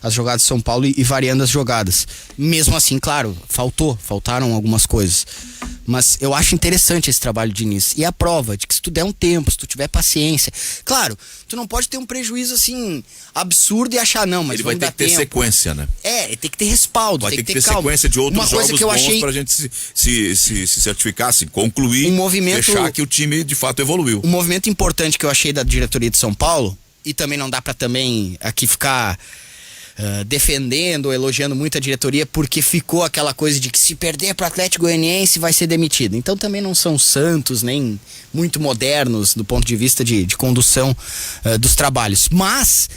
as jogadas de São Paulo e variando as jogadas. Mesmo assim, claro, faltaram algumas coisas. Mas eu acho interessante esse trabalho de Diniz. E a prova de que se tu der um tempo, se tu tiver paciência... Claro, tu não pode ter um prejuízo assim, absurdo e achar não, mas ele vai ter que ter sequência, né? Tem que ter respaldo, vai tem que ter calma. Sequência de outros Uma coisa jogos que eu bons achei... pra gente se certificar, se concluir, fechar que o time de fato evoluiu. Um movimento importante que eu achei da diretoria de São Paulo, e também não dá pra também aqui ficar... defendendo ou elogiando muito a diretoria, porque ficou aquela coisa de que se perder para o Atlético Goianiense vai ser demitido. Então também não são santos, nem muito modernos do ponto de vista de condução dos trabalhos. Mas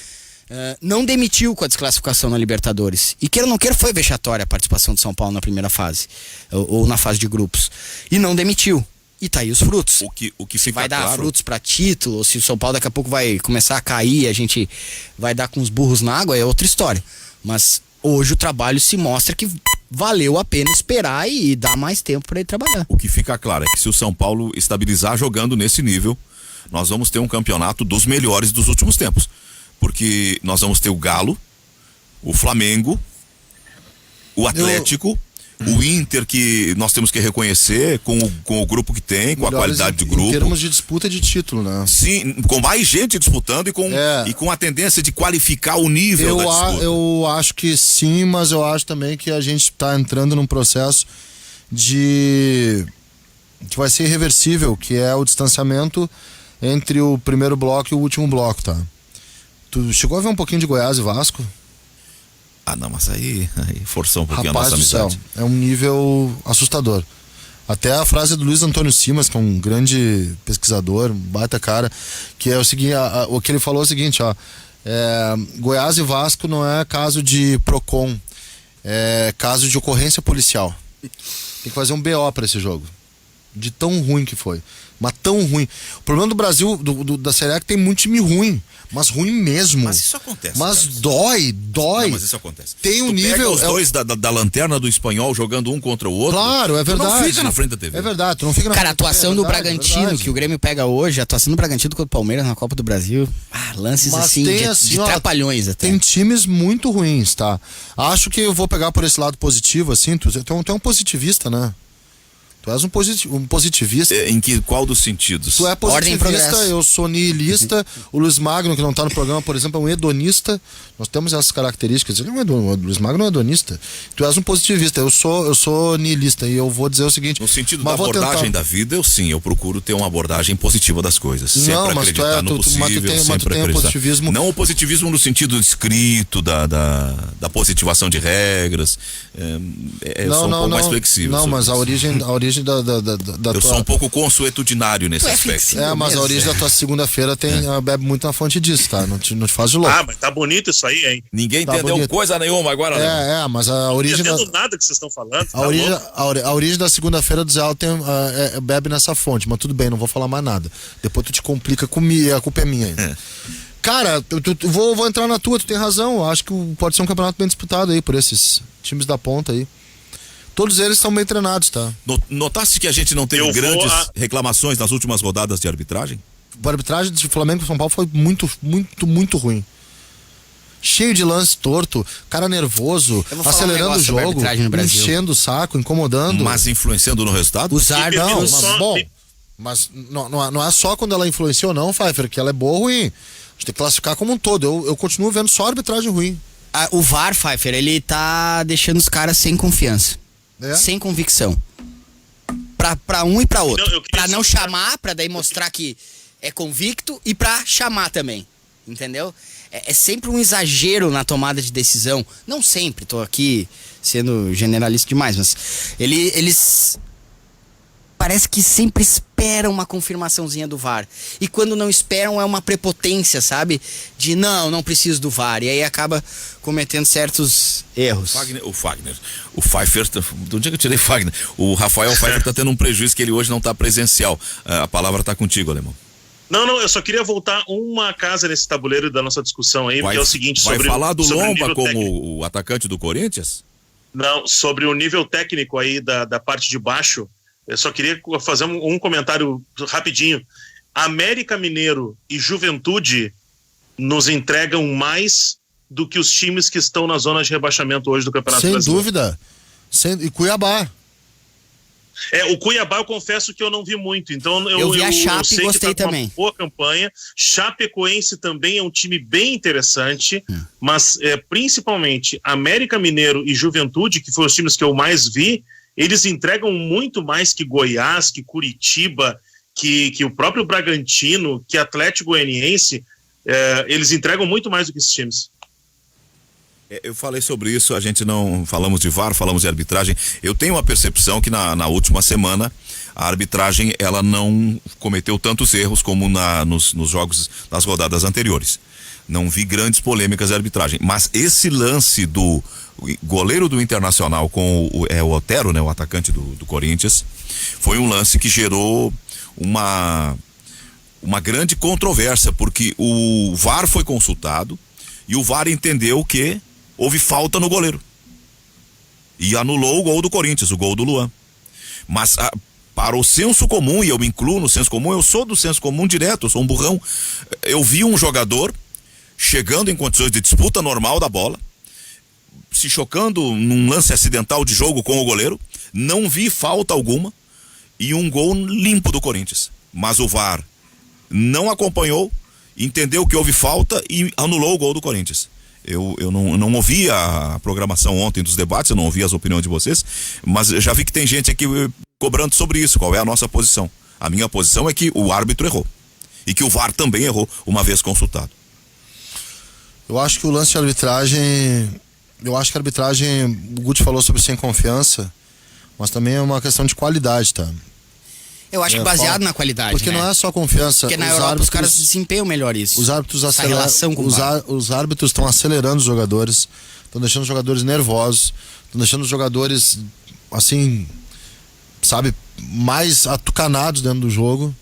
não demitiu com a desclassificação na Libertadores. E queira ou não queira, foi vexatória a participação de São Paulo na primeira fase, ou na fase de grupos. E não demitiu. E tá aí os frutos. O que se fica vai dar claro... frutos pra título, ou se o São Paulo daqui a pouco vai começar a cair, a gente vai dar com os burros na água, é outra história. Mas hoje o trabalho se mostra que valeu a pena esperar e dar mais tempo pra ele trabalhar. O que fica claro é que se o São Paulo estabilizar jogando nesse nível, nós vamos ter um campeonato dos melhores dos últimos tempos. Porque nós vamos ter o Galo, o Flamengo, o Atlético... O Inter, que nós temos que reconhecer com o grupo que tem, com a qualidade do grupo. Em termos de disputa de título, né? Sim, com mais gente disputando e com a tendência de qualificar o nível da disputa. Eu acho que sim, mas eu acho também que a gente está entrando num processo que vai ser irreversível, que é o distanciamento entre o primeiro bloco e o último bloco, tá? Tu chegou a ver um pouquinho de Goiás e Vasco? Ah, não, mas aí forçou um pouquinho Rapaz a nossa amizade. Céu, é um nível assustador. Até a frase do Luiz Antônio Simas, que é um grande pesquisador, um baita cara, que é o seguinte, o que ele falou é o seguinte, ó, Goiás e Vasco não é caso de PROCON, é caso de ocorrência policial. Tem que fazer um BO para esse jogo. De tão ruim que foi. Mas tão ruim. O problema do Brasil, da Série A, é que tem muito time ruim. Mas ruim mesmo. Mas isso acontece. Mas dói. Não, mas isso acontece. Tem um tu nível. Pega os dois da lanterna do Espanhol jogando um contra o outro. Claro, é verdade. Tu não fica na frente da TV. É verdade, tu não fica na Cara, a frente da TV. atuação do Bragantino, que o Grêmio pega hoje, a atuação do Bragantino contra o Palmeiras na Copa do Brasil, lances Mas assim, tem, de trapalhões até. Tem times muito ruins, tá? Acho que eu vou pegar por esse lado positivo, assim, tu é um positivista, né? Tu és um positivista. Em qual dos sentidos? Tu é positivista, eu sou niilista. O Luiz Magno, que não tá no programa, por exemplo, é um hedonista. Nós temos essas características. Ele o Luiz Magno é um hedonista. Tu és um positivista, eu sou niilista. E eu vou dizer o seguinte... No sentido da abordagem da vida, eu procuro ter uma abordagem positiva das coisas. Sempre não, mas acreditar no possível, mas tu tem o positivismo... Não o positivismo no sentido escrito, da positivação de regras. Eu sou um pouco mais flexível. Não, mas a origem da eu tua... sou um pouco consuetudinario nesse aspecto. Mas a origem da tua segunda-feira bebe muito na fonte disso, tá? Não te faz de louco. Ah, mas tá bonito isso aí, hein? Ninguém entendeu coisa nenhuma agora, né? Mas a origem... Não entendo nada que vocês estão falando. A origem da segunda-feira do Zé Alto bebe nessa fonte, mas tudo bem, não vou falar mais nada. Depois tu te complica comigo, a culpa é minha ainda. Cara, vou entrar na tua, tu tem razão. Eu acho que pode ser um campeonato bem disputado aí por esses times da ponta aí. Todos eles estão bem treinados, tá? Notaste que a gente não teve grandes reclamações nas últimas rodadas de arbitragem? A arbitragem de Flamengo e São Paulo foi muito, muito, muito ruim. Cheio de lance torto, cara nervoso, acelerando o jogo, enchendo o saco, incomodando. Mas influenciando no resultado? Mas não é só quando ela influencia ou não, Pfeiffer, que ela é boa ou ruim. A gente tem que classificar como um todo. Eu continuo vendo só arbitragem ruim. O VAR, Pfeiffer, ele tá deixando os caras sem confiança. Sem convicção. Pra um e pra outro. Pra não chamar, pra daí mostrar que é convicto e pra chamar também. Entendeu? É sempre um exagero na tomada de decisão. Não sempre, tô aqui sendo generalista demais, mas eles parece que sempre esperam uma confirmaçãozinha do VAR. E quando não esperam é uma prepotência, sabe? De não preciso do VAR. E aí acaba cometendo certos erros. O Pfeiffer, do dia que eu tirei Fagner, o Rafael Pfeiffer tá tendo um prejuízo que ele hoje não tá presencial. A palavra tá contigo, Alemão. Não, eu só queria voltar uma casa nesse tabuleiro da nossa discussão aí, porque é o seguinte... Vai falar do Lomba como o atacante do Corinthians? Não, sobre o nível técnico aí da parte de baixo, eu só queria fazer um comentário rapidinho. América Mineiro e Juventude nos entregam mais do que os times que estão na zona de rebaixamento hoje do Campeonato Sem Brasileiro. dúvida. E Cuiabá. O Cuiabá eu confesso que eu não vi muito, então eu vi a Chape sei e gostei que tá com também. uma boa campanha. Chapecoense também é um time bem interessante, mas principalmente América Mineiro e Juventude, que foram os times que eu mais vi, eles entregam muito mais que Goiás, que Curitiba, que o próprio Bragantino, que Atlético Goianiense, eles entregam muito mais do que esses times. Eu falei sobre isso, a gente não falamos de VAR, falamos de arbitragem. Eu tenho uma percepção que na última semana a arbitragem ela não cometeu tantos erros como nos jogos das rodadas anteriores. Não vi grandes polêmicas de arbitragem, mas esse lance do goleiro do Internacional com o Otero, né, o atacante do Corinthians, foi um lance que gerou uma grande controvérsia, porque o VAR foi consultado e o VAR entendeu que houve falta no goleiro e anulou o gol do Corinthians, o gol do Luan. Mas para o senso comum, e eu me incluo no senso comum, eu sou do senso comum direto, eu sou um burrão. Eu vi um jogador chegando em condições de disputa normal da bola, se chocando num lance acidental de jogo com o goleiro, não vi falta alguma e um gol limpo do Corinthians. Mas o VAR não acompanhou, entendeu que houve falta e anulou o gol do Corinthians. Eu não ouvi a programação ontem dos debates, eu não ouvi as opiniões de vocês, mas já vi que tem gente aqui cobrando sobre isso. Qual é a nossa posição? A minha posição é que o árbitro errou e que o VAR também errou uma vez consultado. Eu acho que o lance de arbitragem, o Guti falou sobre sem confiança, mas também é uma questão de qualidade, tá? Eu acho que baseado na qualidade, porque né? não é só confiança. Porque na Europa os caras desempenham melhor isso. Os árbitros essa relação com os árbitros estão acelerando os jogadores, estão deixando os jogadores nervosos, estão deixando os jogadores, assim, sabe, mais atucanados dentro do jogo.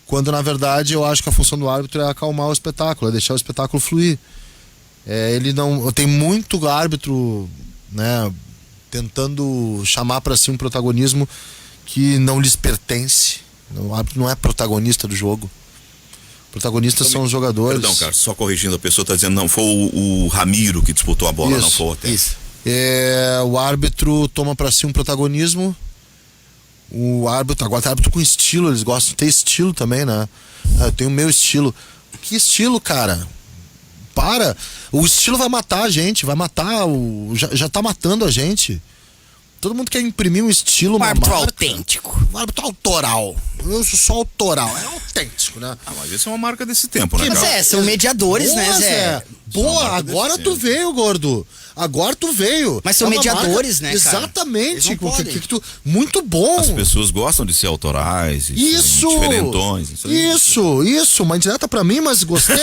Quando na verdade eu acho que a função do árbitro é acalmar o espetáculo, é deixar o espetáculo fluir. Ele não. Tem muito árbitro, né, tentando chamar para si um protagonismo que não lhes pertence. O árbitro não é protagonista do jogo. Protagonistas são os jogadores. Perdão, cara, só corrigindo, a pessoa está dizendo não foi o Ramiro que disputou a bola, isso, não foi o Otero. Isso. O árbitro toma para si um protagonismo. O árbitro, agora tem árbitro com estilo, eles gostam de ter estilo também, né? Eu tenho o meu estilo. Que estilo, cara? Para! O estilo vai matar a gente, vai matar já tá matando a gente. Todo mundo quer imprimir um estilo, uma árbitro marca. autêntico. Um árbitro autoral. Eu sou só autoral, é autêntico, né? Mas isso é uma marca desse tempo, né, Mas cara? são mediadores, né, Zé? Boa, agora tu veio, gordo. Agora tu veio. Mas são mediadores, né, cara? Exatamente. Muito bom. As pessoas gostam de ser autorais, isso, diferentões. Isso. Uma indireta pra mim, mas gostei.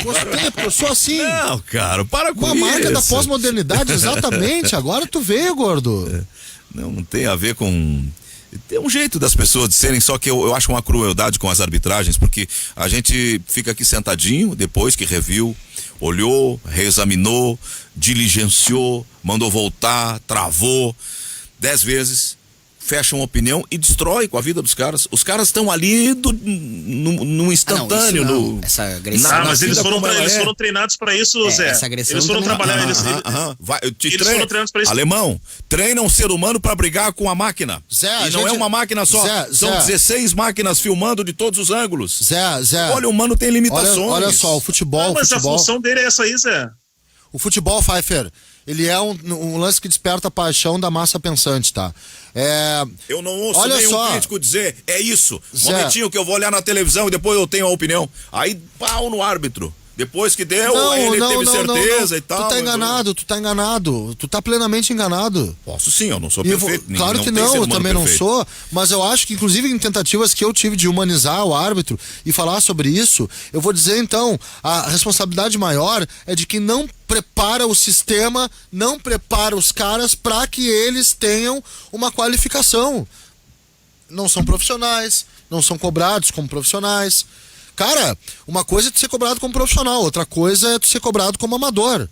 Gostei, porque eu sou assim. Não, cara, para com uma isso. Uma marca da pós-modernidade, exatamente. Agora tu veio, gordo. Não tem a ver com... Tem um jeito das pessoas de serem, só que eu acho uma crueldade com as arbitragens, porque a gente fica aqui sentadinho, depois que reviu, olhou, reexaminou, diligenciou, mandou voltar, travou 10 vezes, fecha uma opinião e destrói com a vida dos caras. Os caras estão ali no instantâneo. Essa agressão. Mas eles foram treinados para isso, Zé. Essa agressão eles foram trabalhar. Eles foram treinados para isso. Alemão, treina um ser humano para brigar com a máquina. Zé, e não é uma máquina só. São 16 máquinas filmando de todos os ângulos. Zé. Olha, o humano tem limitações. Olha só, o futebol. Mas a função dele é essa aí, Zé. O futebol, Pfeiffer, ele é um lance que desperta a paixão da massa pensante, tá? Eu não ouço nenhum crítico dizer, é isso. Zé, momentinho que eu vou olhar na televisão e depois eu tenho a opinião. Aí, pau no árbitro. Depois que deu, aí ele teve certeza e tal. Tu tá enganado. Tu tá plenamente enganado. Posso sim, eu não sou perfeito. Claro que não, eu também não sou. Mas eu acho que, inclusive, em tentativas que eu tive de humanizar o árbitro e falar sobre isso, eu vou dizer, então, a responsabilidade maior é de quem não prepara o sistema, não prepara os caras para que eles tenham uma qualificação. Não são profissionais, não são cobrados como profissionais. Cara, uma coisa é tu ser cobrado como profissional, outra coisa é tu ser cobrado como amador.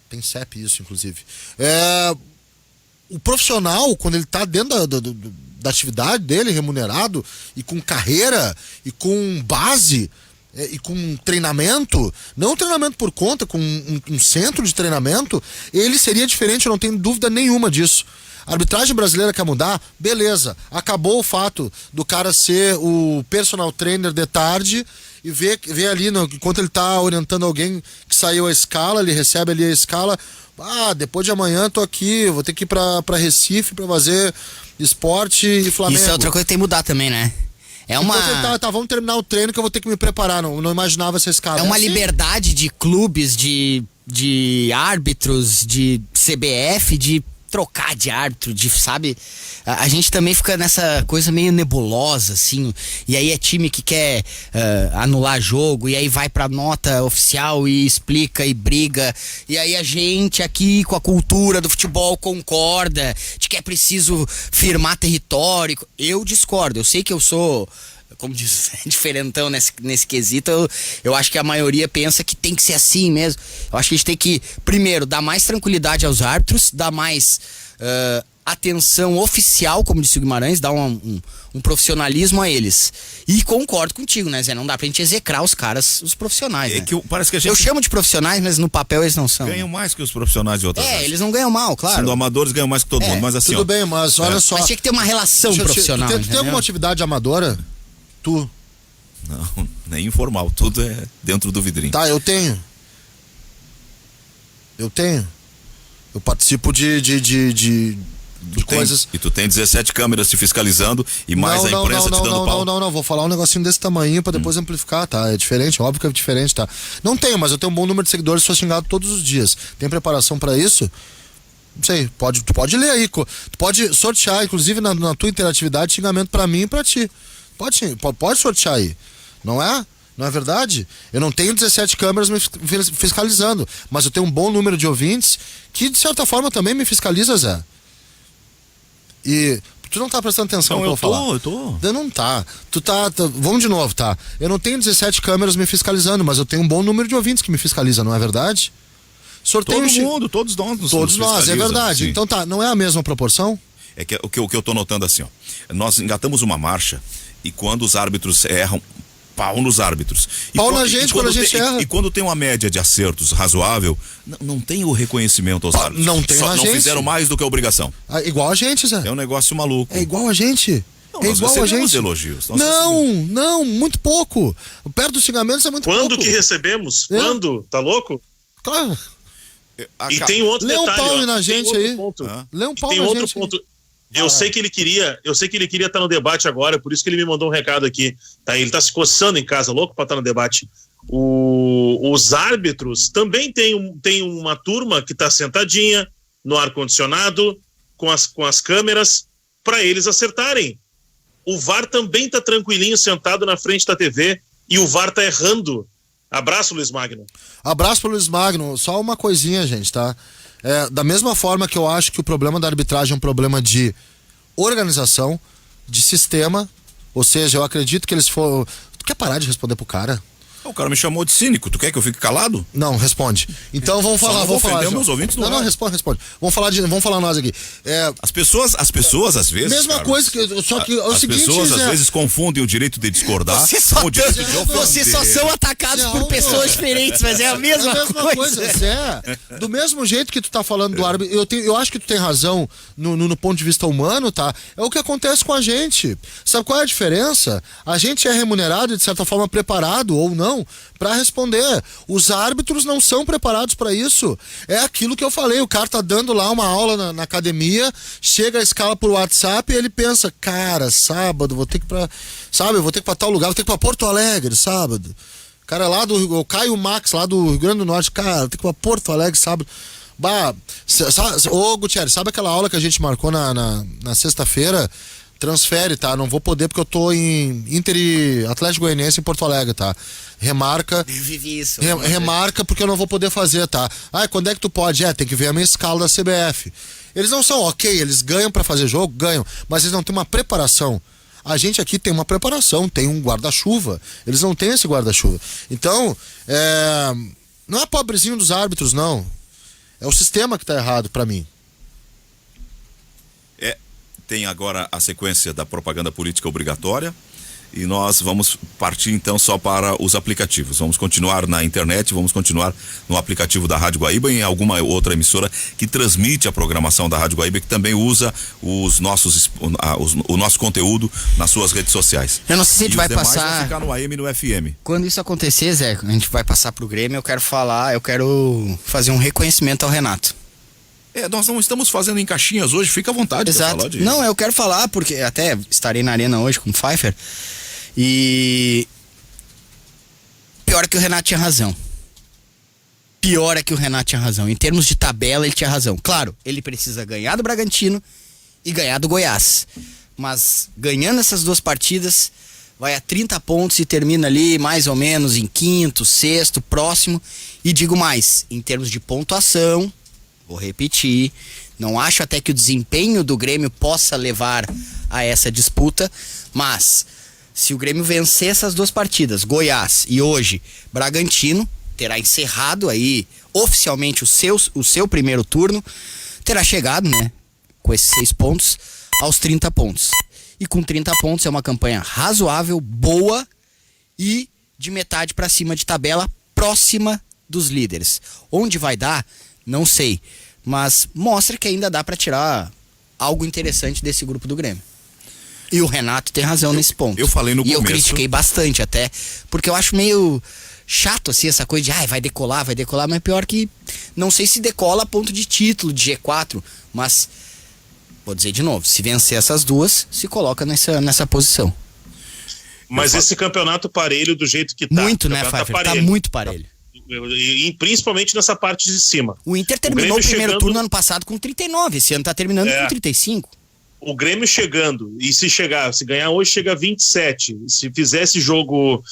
Tem CEP isso, inclusive. O profissional, quando ele tá dentro da atividade dele, remunerado, e com carreira, e com base, e com treinamento, não treinamento por conta, com um centro de treinamento, ele seria diferente, eu não tenho dúvida nenhuma disso. A arbitragem brasileira quer mudar? Beleza. Acabou o fato do cara ser o personal trainer de tarde e ver ali, enquanto ele tá orientando alguém que saiu a escala, ele recebe ali a escala. Depois de amanhã tô aqui, vou ter que ir pra Recife pra fazer esporte e Flamengo. Isso é outra coisa que tem que mudar também, né? É uma... Vamos terminar o treino que eu vou ter que me preparar, não imaginava essa escala. É uma liberdade de clubes, de árbitros, de CBF, de trocar de árbitro, sabe? A gente também fica nessa coisa meio nebulosa, assim, e aí é time que quer anular jogo, e aí vai pra nota oficial e explica e briga, e aí a gente aqui com a cultura do futebol concorda de que é preciso firmar território. Eu discordo, eu sei que eu sou, como diz, diferentão nesse quesito. Eu acho que a maioria pensa que tem que ser assim mesmo. Eu acho que a gente tem que, primeiro, dar mais tranquilidade aos árbitros, dar mais atenção oficial, como disse o Guimarães, dar um profissionalismo a eles. E concordo contigo, né, Zé? Não dá pra gente execrar os caras, os profissionais, né? Parece que a gente... Eu chamo de profissionais, mas no papel eles não são. Ganham mais que os profissionais de outras áreas. Eles não ganham mal, claro. Sendo amadores, ganham mais que todo mundo, mas assim... Tudo bem, mas olha só... Mas tinha que ter uma relação profissional. Tu tem alguma atividade amadora? Tu? Não, nem informal, tudo é dentro do vidrinho. Tá, eu tenho. Eu participo de coisas... E tu tem 17 câmeras te fiscalizando e mais a imprensa te dando pau. Não, vou falar um negocinho desse tamanho pra depois amplificar, tá? É diferente, óbvio que é diferente, tá? Não tenho, mas eu tenho um bom número de seguidores, sou xingado todos os dias. Tem preparação pra isso? Não sei, tu pode ler aí, tu pode sortear, inclusive na tua interatividade, xingamento pra mim e pra ti. Pode sortear aí, não é? Não é verdade? Eu não tenho 17 câmeras me fiscalizando, mas eu tenho um bom número de ouvintes que, de certa forma, também me fiscaliza, Zé. E tu não tá prestando atenção no que eu vou falar. Eu tô. Não tá. Vamos de novo, tá? Eu não tenho 17 câmeras me fiscalizando, mas eu tenho um bom número de ouvintes que me fiscalizam, não é verdade? Sorteio todos nós. Todos nós, é verdade. Sim. Então tá, não é a mesma proporção? É que o que eu tô notando assim, ó. Nós engatamos uma marcha e quando os árbitros erram, pau nos árbitros. Pau na gente quando a gente erra. E quando tem uma média de acertos razoável, não tem o reconhecimento aos árbitros. Não tem Não fizeram mais do que a obrigação. Igual a gente, Zé. É um negócio maluco. É igual a gente. Nós recebemos elogios. Não, muito pouco. Perto dos xingamentos é muito pouco. Quando que recebemos? Quando? Tá louco? Claro. E tem outro detalhe. Lê um pau na gente aí. Lê um pau na gente. Tem outro ponto. Eu sei que ele queria estar no debate agora, por isso que ele me mandou um recado aqui. Tá? Ele tá se coçando em casa, louco para estar no debate. Os árbitros também tem uma turma que tá sentadinha no ar-condicionado, com as câmeras, para eles acertarem. O VAR também tá tranquilinho, sentado na frente da TV, e o VAR tá errando. Abraço, Luiz Magno. Abraço pro Luiz Magno. Só uma coisinha, gente, tá? Da mesma forma que eu acho que o problema da arbitragem é um problema de organização, de sistema, ou seja, eu acredito que eles foram... Tu quer parar de responder pro cara? O cara me chamou de cínico, tu quer que eu fique calado? Não, responde. Então vamos falar, vou falar. Meus ouvintes não, responde. Vamos falar nós aqui. As pessoas às vezes. Mesma cara, coisa que só que o seguinte, as pessoas às vezes confundem o direito de discordar com o direito de ofender. Vocês só são atacados por pessoas diferentes, mas é a mesma coisa. Do mesmo jeito que tu tá falando do árbitro, eu acho que tu tem razão no ponto de vista humano, tá? É o que acontece com a gente. Sabe qual é a diferença? A gente é remunerado e de certa forma preparado ou não para responder. Os árbitros não são preparados para isso. É aquilo que eu falei, o cara tá dando lá uma aula na academia, chega a escala por WhatsApp e ele pensa, cara, sábado vou ter que ir pra tal lugar, vou ter que ir pra Porto Alegre, sábado. Cara lá o Caio Max, lá do Rio Grande do Norte, cara, tem que ir pra Porto Alegre, sábado. Ô Gutierrez, sabe aquela aula que a gente marcou na sexta-feira? Transfere, tá? Não vou poder porque eu tô em Inter e Atlético Goianiense em Porto Alegre, tá? Remarca. Eu vivi isso. Remarca porque eu não vou poder fazer, tá? Quando é que tu pode? Tem que ver a minha escala da CBF. Eles não são eles ganham pra fazer jogo, ganham, mas eles não têm uma preparação. A gente aqui tem uma preparação, tem um guarda-chuva. Eles não têm esse guarda-chuva. Então, não é pobrezinho dos árbitros, não. É o sistema que tá errado pra mim. Tem agora a sequência da propaganda política obrigatória. E nós vamos partir então só para os aplicativos. Vamos continuar na internet, vamos continuar no aplicativo da Rádio Guaíba e em alguma outra emissora que transmite a programação da Rádio Guaíba, que também usa o nosso conteúdo nas suas redes sociais. Eu não sei se a gente vai passar. Vai ficar no AM e no FM. Quando isso acontecer, Zé, a gente vai passar pro Grêmio, eu quero fazer um reconhecimento ao Renato. Nós não estamos fazendo em caixinhas hoje, fica à vontade. Exato. Falar de... Não, eu quero falar, porque até estarei na arena hoje com o Pfeiffer. E pior é que o Renato tinha razão. Em termos de tabela, ele tinha razão. Claro, ele precisa ganhar do Bragantino e ganhar do Goiás. Mas ganhando essas duas partidas, vai a 30 pontos e termina ali mais ou menos em quinto, sexto, próximo. E digo mais, em termos de pontuação, vou repetir, não acho até que o desempenho do Grêmio possa levar a essa disputa, mas se o Grêmio vencer essas duas partidas, Goiás e hoje Bragantino, terá encerrado aí oficialmente o seu primeiro turno, terá chegado, né, com esses 6 pontos, aos 30 pontos. E com 30 pontos é uma campanha razoável, boa e de metade para cima de tabela, próxima dos líderes. Onde vai dar, não sei, mas mostra que ainda dá para tirar algo interessante desse grupo do Grêmio. E o Renato tem razão nesse ponto. Eu falei no começo. E eu critiquei bastante até, porque eu acho meio chato assim essa coisa de vai decolar, mas pior que não sei se decola a ponto de título, de G4, mas vou dizer de novo, se vencer essas duas, se coloca nessa posição. Mas esse campeonato parelho do jeito que tá. Muito, né, Pfeiffer? Tá muito parelho. E principalmente nessa parte de cima. O Inter terminou o primeiro turno ano passado com 39, esse ano tá terminando com 35. O Grêmio chegando, e se ganhar hoje, chega a 27. Se fizer esse jogo,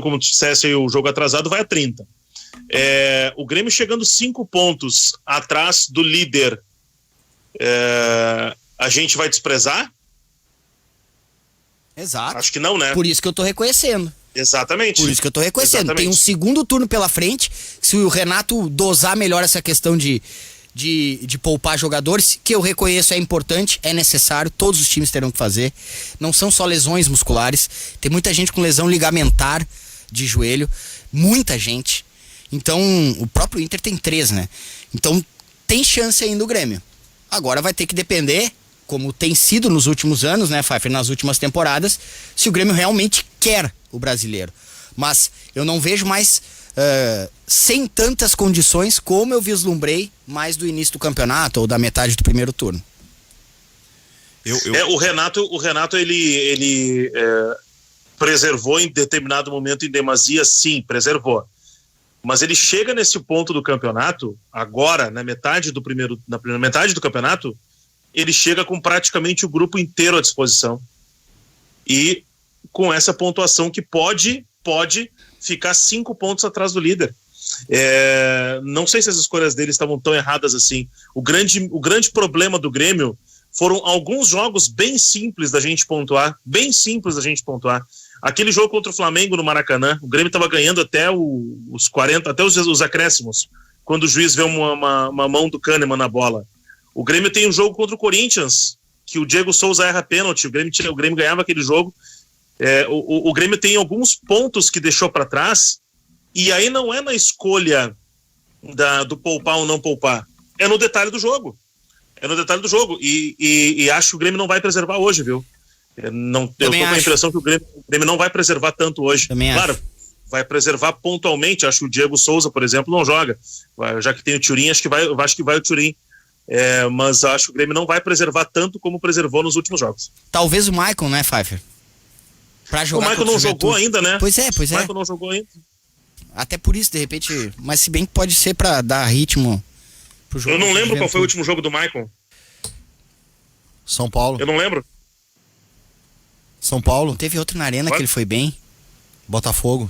como tu dissesse, o jogo atrasado, vai a 30. O Grêmio chegando 5 pontos atrás do líder, a gente vai desprezar? Exato. Acho que não, né? Por isso que eu tô reconhecendo. Exatamente. Por isso que eu tô reconhecendo. Exatamente. Tem um segundo turno pela frente, se o Renato dosar melhor essa questão de poupar jogadores, que eu reconheço é importante, é necessário, todos os times terão que fazer. Não são só lesões musculares, tem muita gente com lesão ligamentar de joelho, muita gente. Então, o próprio Inter tem 3, né? Então, tem chance ainda o Grêmio. Agora vai ter que depender, como tem sido nos últimos anos, né, Pfeiffer, nas últimas temporadas, se o Grêmio realmente quer o brasileiro. Mas eu não vejo mais sem tantas condições como eu vislumbrei mais do início do campeonato ou da metade do primeiro turno. O Renato ele preservou em determinado momento em demasia, sim, preservou. Mas ele chega nesse ponto do campeonato, agora, na metade do campeonato, ele chega com praticamente o grupo inteiro à disposição. E com essa pontuação que pode ficar 5 pontos atrás do líder. Não sei se as escolhas dele estavam tão erradas assim. O grande problema do Grêmio foram alguns jogos bem simples da gente pontuar. Aquele jogo contra o Flamengo no Maracanã, o Grêmio estava ganhando até os 40, até os acréscimos, quando o juiz vê uma mão do Kahneman na bola. O Grêmio tem um jogo contra o Corinthians, que o Diego Souza erra pênalti, o Grêmio ganhava aquele jogo. O Grêmio tem alguns pontos que deixou para trás, e aí não é na escolha do poupar ou não poupar, é no detalhe do jogo. E acho que o Grêmio não vai preservar hoje, viu? Eu tô com a impressão que o Grêmio não vai preservar tanto hoje. Claro, vai preservar pontualmente. Acho que o Diego Souza, por exemplo, não joga. Já que tem o Thurin, acho que vai o Thurin. Mas acho que o Grêmio não vai preservar tanto como preservou nos últimos jogos. Talvez o Maicon, né, Pfeiffer? Pra jogar o Maicon não jogou ainda, né? Pois é. O Maicon não jogou ainda. Até por isso, de repente. Mas se bem que pode ser pra dar ritmo pro jogo. Eu não lembro qual foi o último jogo do Maicon. São Paulo. Eu não lembro. São Paulo. Teve outro na arena que ele foi bem. Botafogo.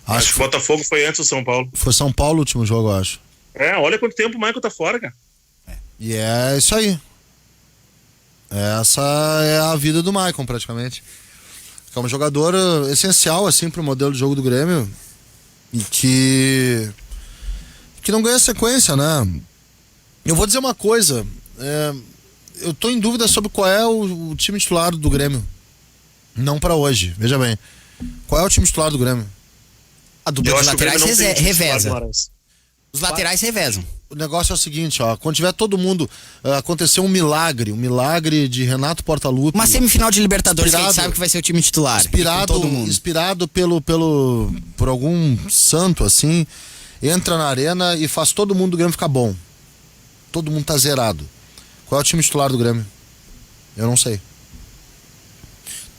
Acho que Botafogo foi antes do São Paulo. Foi São Paulo o último jogo, eu acho. Olha quanto tempo o Maicon tá fora, cara. E é isso aí. Essa é a vida do Maicon, praticamente. É um jogador essencial, assim, pro modelo de jogo do Grêmio. E que não ganha sequência, né? Eu vou dizer uma coisa. Eu tô em dúvida sobre qual é o time titular do Grêmio. Não pra hoje, veja bem. Qual é o time titular do Grêmio? A dupla Eu de acho que o laterais Grêmio não tem time titular, reveza. Guimarães. Os laterais revezam. O negócio é o seguinte, ó, quando tiver todo mundo, aconteceu um milagre de Renato Portaluppi. Uma semifinal de Libertadores que a gente Inspirado- sabe que vai ser o time titular. e com todo mundo. Inspirado por algum santo, assim, entra na arena e faz todo mundo do Grêmio ficar bom. Todo mundo tá zerado. Qual é o time titular do Grêmio? Eu não sei.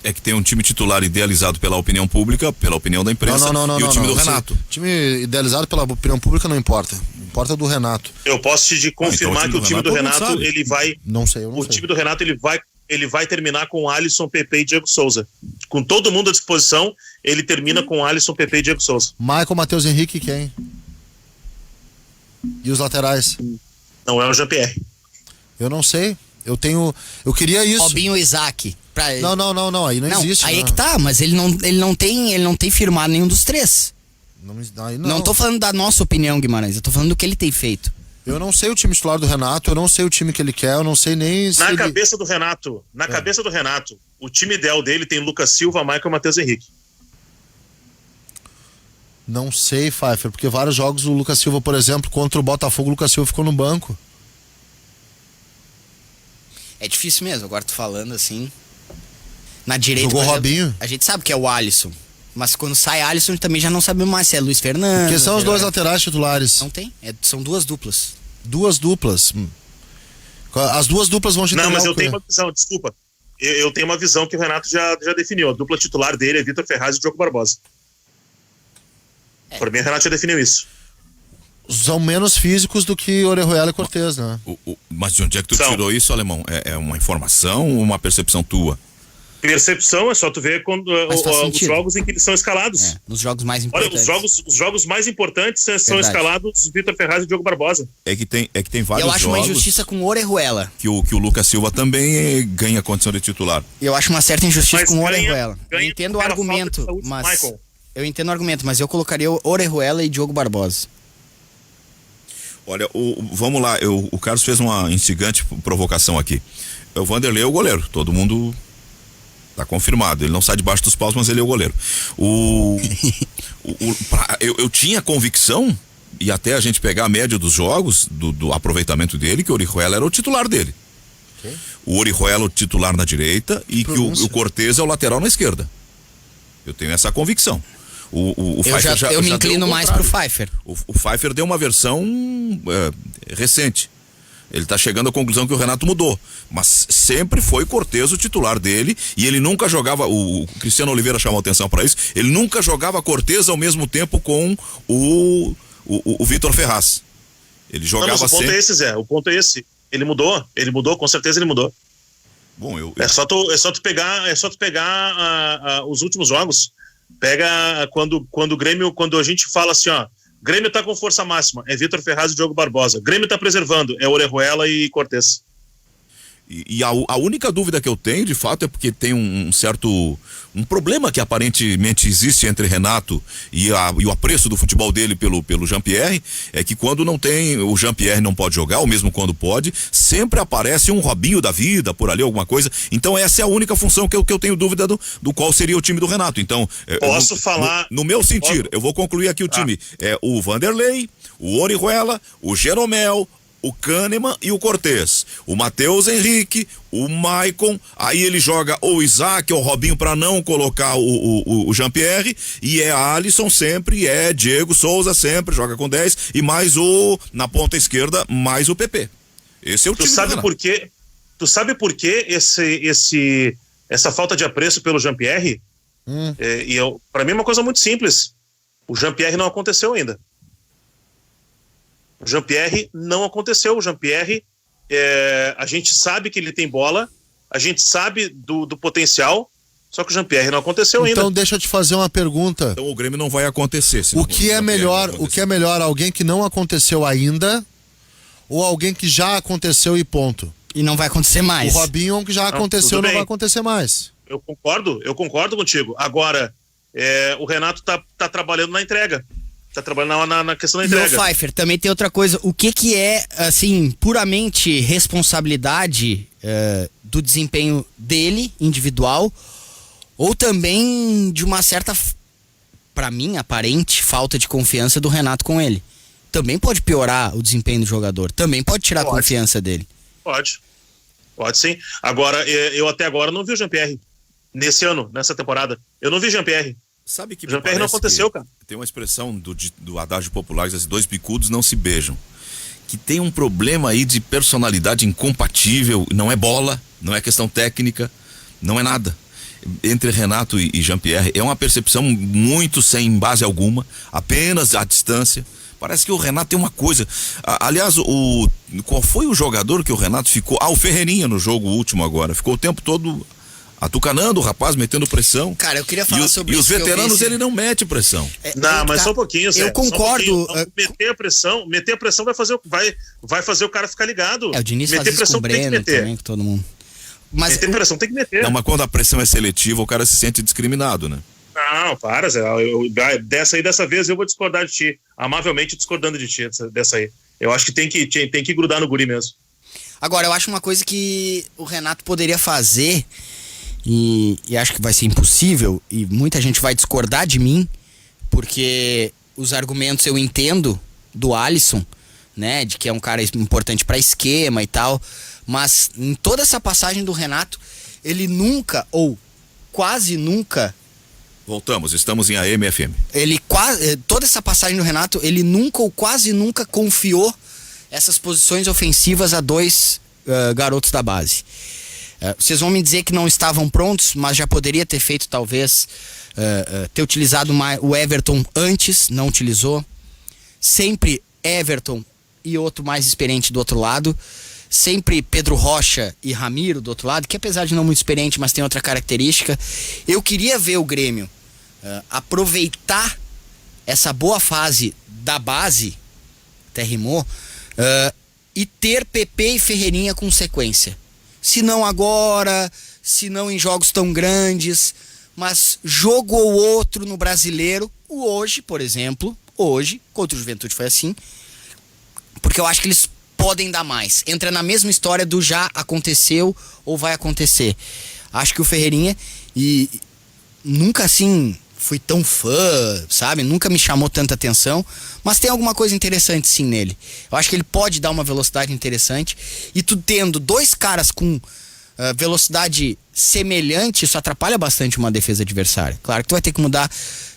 É que tem um time titular idealizado pela opinião pública, pela opinião da imprensa, Não, e o time do Esse Renato. time idealizado pela opinião pública não importa. Importa do Renato. Eu posso te confirmar então que o time do Renato, sabe. ele vai... Não sei, eu não O sei. time do Renato, ele vai terminar com Alisson, PP e Diego Souza. Com todo mundo à disposição, ele termina com Alisson, PP e Diego Souza. Michael, Matheus Henrique, quem? E os laterais? Não é o Jean-Pierre. Eu não sei. Eu queria isso. Robinho e Isaac. Não, aí não existe. Aí né? é que tá, mas ele não tem firmado nenhum dos três. Aí Não tô falando da nossa opinião, Guimarães, eu tô falando do que ele tem feito. Eu não sei o time titular do Renato, eu não sei o time que ele quer, eu não sei nem se Na ele... cabeça do Renato, o time ideal dele tem Lucas Silva, Michael e Matheus Henrique. Não sei, Pfeiffer, porque vários jogos o Lucas Silva, por exemplo, contra o Botafogo, o Lucas Silva ficou no banco. É difícil mesmo, agora tu falando assim. Na direita, Jogou por exemplo, Robinho. a gente sabe que é o Alisson. Mas quando sai Alisson, também já não sabemos mais se é Luiz Fernando. Porque são os dois laterais titulares. Não tem, são duas duplas. Duas duplas. As duas duplas vão te Não, entregar mas o eu quê? tenho uma visão, desculpa. Eu tenho uma visão que o Renato já definiu. A dupla titular dele é Vitor Ferraz e Diogo Barbosa. Por mim, o Renato já definiu isso. São menos físicos do que Orejuela e Cortez, né? Mas de onde é que tu São. tirou isso, Alemão? É uma informação ou uma percepção tua? Percepção é só tu ver quando, Mas faz os sentido. jogos em que eles são escalados. É, nos jogos mais Olha, importantes. os jogos mais importantes são Verdade. escalados Vitor Ferraz e Diogo Barbosa. É que tem vários Eu acho uma jogos injustiça com o Orejuela. que o Lucas Silva também ganha condição de titular. Eu acho uma certa injustiça Mas com o ganha- Orejuela. Eu ganha entendo o pela argumento, falta de saúde do mas... Michael. Eu entendo o argumento, mas eu colocaria o Orejuela e Diogo Barbosa. Olha, vamos lá, o Carlos fez uma instigante provocação aqui. O Vanderlei é o goleiro, todo mundo tá confirmado, ele não sai debaixo dos paus, mas ele é o goleiro. Eu tinha convicção, e até a gente pegar a média dos jogos, do aproveitamento dele, que o Orejuela era o titular dele. Okay. O Orejuela o titular na direita e que o Cortez é o lateral na esquerda. Eu tenho essa convicção. O Pfeiffer Eu me já inclino deu o mais pro contrário. Pfeiffer. O Pfeiffer deu uma versão recente. Ele tá chegando à conclusão que o Renato mudou. Mas sempre foi Cortez o titular dele e ele nunca jogava. O Cristiano Oliveira chamou atenção para isso. Ele nunca jogava Cortez ao mesmo tempo com o Vitor Ferraz. Ele jogava Não, mas o ponto sempre. é esse, Zé. O ponto é esse. Ele mudou, com certeza ele mudou. Bom, É só tu pegar os últimos jogos. Pega quando o Grêmio, quando a gente fala assim, ó, Grêmio tá com força máxima, é Vitor Ferraz e Diogo Barbosa. Grêmio tá preservando, é Orejuela e Cortez. E a única dúvida que eu tenho, de fato, é porque tem um certo problema que aparentemente existe entre Renato e o apreço do futebol dele pelo Jean-Pierre, é que quando não tem, o Jean-Pierre não pode jogar, ou mesmo quando pode, sempre aparece um Robinho da vida, por ali, alguma coisa. Então essa é a única função que eu tenho dúvida do qual seria o time do Renato. Então, Posso falar... No meu sentir, eu vou concluir aqui o time. É o Vanderlei, o Orejuela, o Jeromel, o Kahneman e o Cortez, o Matheus Henrique, o Maicon, aí ele joga ou o Isaac ou o Robinho para não colocar o Jean-Pierre, e é Alisson sempre, é Diego Souza sempre, joga com 10, e mais na ponta esquerda, mais o PP. Esse é o time do Renato. Tu sabe por que essa falta de apreço pelo Jean-Pierre? Para mim é uma coisa muito simples. O Jean-Pierre não aconteceu ainda. O Jean-Pierre não aconteceu. O Jean-Pierre, a gente sabe que ele tem bola, a gente sabe do potencial, só que o Jean-Pierre não aconteceu ainda. Então deixa eu te fazer uma pergunta. Então o Grêmio não vai acontecer. O que é melhor, alguém que não aconteceu ainda ou alguém que já aconteceu e ponto? E não vai acontecer mais. O Robinho, que já aconteceu, não vai acontecer mais. Eu concordo contigo. Agora, o Renato tá trabalhando na entrega. Tá trabalhando na questão da entrega. E o Pfeiffer, também tem outra coisa. O que é, assim, puramente responsabilidade do desempenho dele, individual, Ou também de uma certa, pra mim, aparente falta de confiança do Renato com ele. Também pode piorar o desempenho do jogador. Também pode tirar a confiança dele. Pode sim. Agora, eu até agora não vi o Jean-Pierre nesse ano, nessa temporada. Eu não vi o Jean-Pierre. Sabe que o Jean-Pierre não aconteceu, cara. Tem uma expressão do adágio popular, que diz, dois bicudos não se beijam. Que tem um problema aí de personalidade incompatível, não é bola, não é questão técnica, não é nada. Entre Renato e Jean-Pierre, é uma percepção muito sem base alguma, apenas à distância. Parece que o Renato tem uma coisa. Aliás, qual foi o jogador que o Renato ficou? O Ferreirinha no jogo último agora. Ficou o tempo todo atucanando o rapaz, metendo pressão. Cara, eu queria falar sobre isso. E os veteranos, ele não mete pressão. Não, mas só um pouquinho, Zé. Eu concordo. Meter a pressão vai fazer o cara ficar ligado. O Diniz faz isso com o Breno também, com todo mundo. Mas meter pressão tem que meter. Não, mas quando a pressão é seletiva, o cara se sente discriminado, né? Não, para, Zé. Dessa vez eu vou discordar de ti. Amavelmente discordando de ti, dessa aí. Eu acho que tem que grudar no guri mesmo. Agora, eu acho uma coisa que o Renato poderia fazer, e acho que vai ser impossível, e muita gente vai discordar de mim, porque os argumentos eu entendo do Alisson, né, de que é um cara importante para esquema e tal, mas em toda essa passagem do Renato, ele nunca, ou quase nunca... Voltamos, estamos em AM/FM. Toda essa passagem do Renato, ele nunca ou quase nunca confiou essas posições ofensivas a dois garotos da base. Vocês vão me dizer que não estavam prontos, mas já poderia ter feito talvez, ter utilizado o Everton antes, não utilizou. Sempre Everton e outro mais experiente do outro lado. Sempre Pedro Rocha e Ramiro do outro lado, que apesar de não muito experiente, mas tem outra característica. Eu queria ver o Grêmio aproveitar essa boa fase da base, até rimou, e ter PP e Ferreirinha com sequência. Se não agora, se não em jogos tão grandes, mas jogo ou outro no Brasileiro, hoje, por exemplo, contra o Juventude foi assim, porque eu acho que eles podem dar mais. Entra na mesma história do já aconteceu ou vai acontecer. Acho que o Ferreirinha, e nunca assim fui tão fã, sabe? Nunca me chamou tanta atenção, mas tem alguma coisa interessante sim nele. Eu acho que ele pode dar uma velocidade interessante, e tu tendo dois caras com velocidade semelhante, isso atrapalha bastante uma defesa adversária. Claro que tu vai ter que mudar,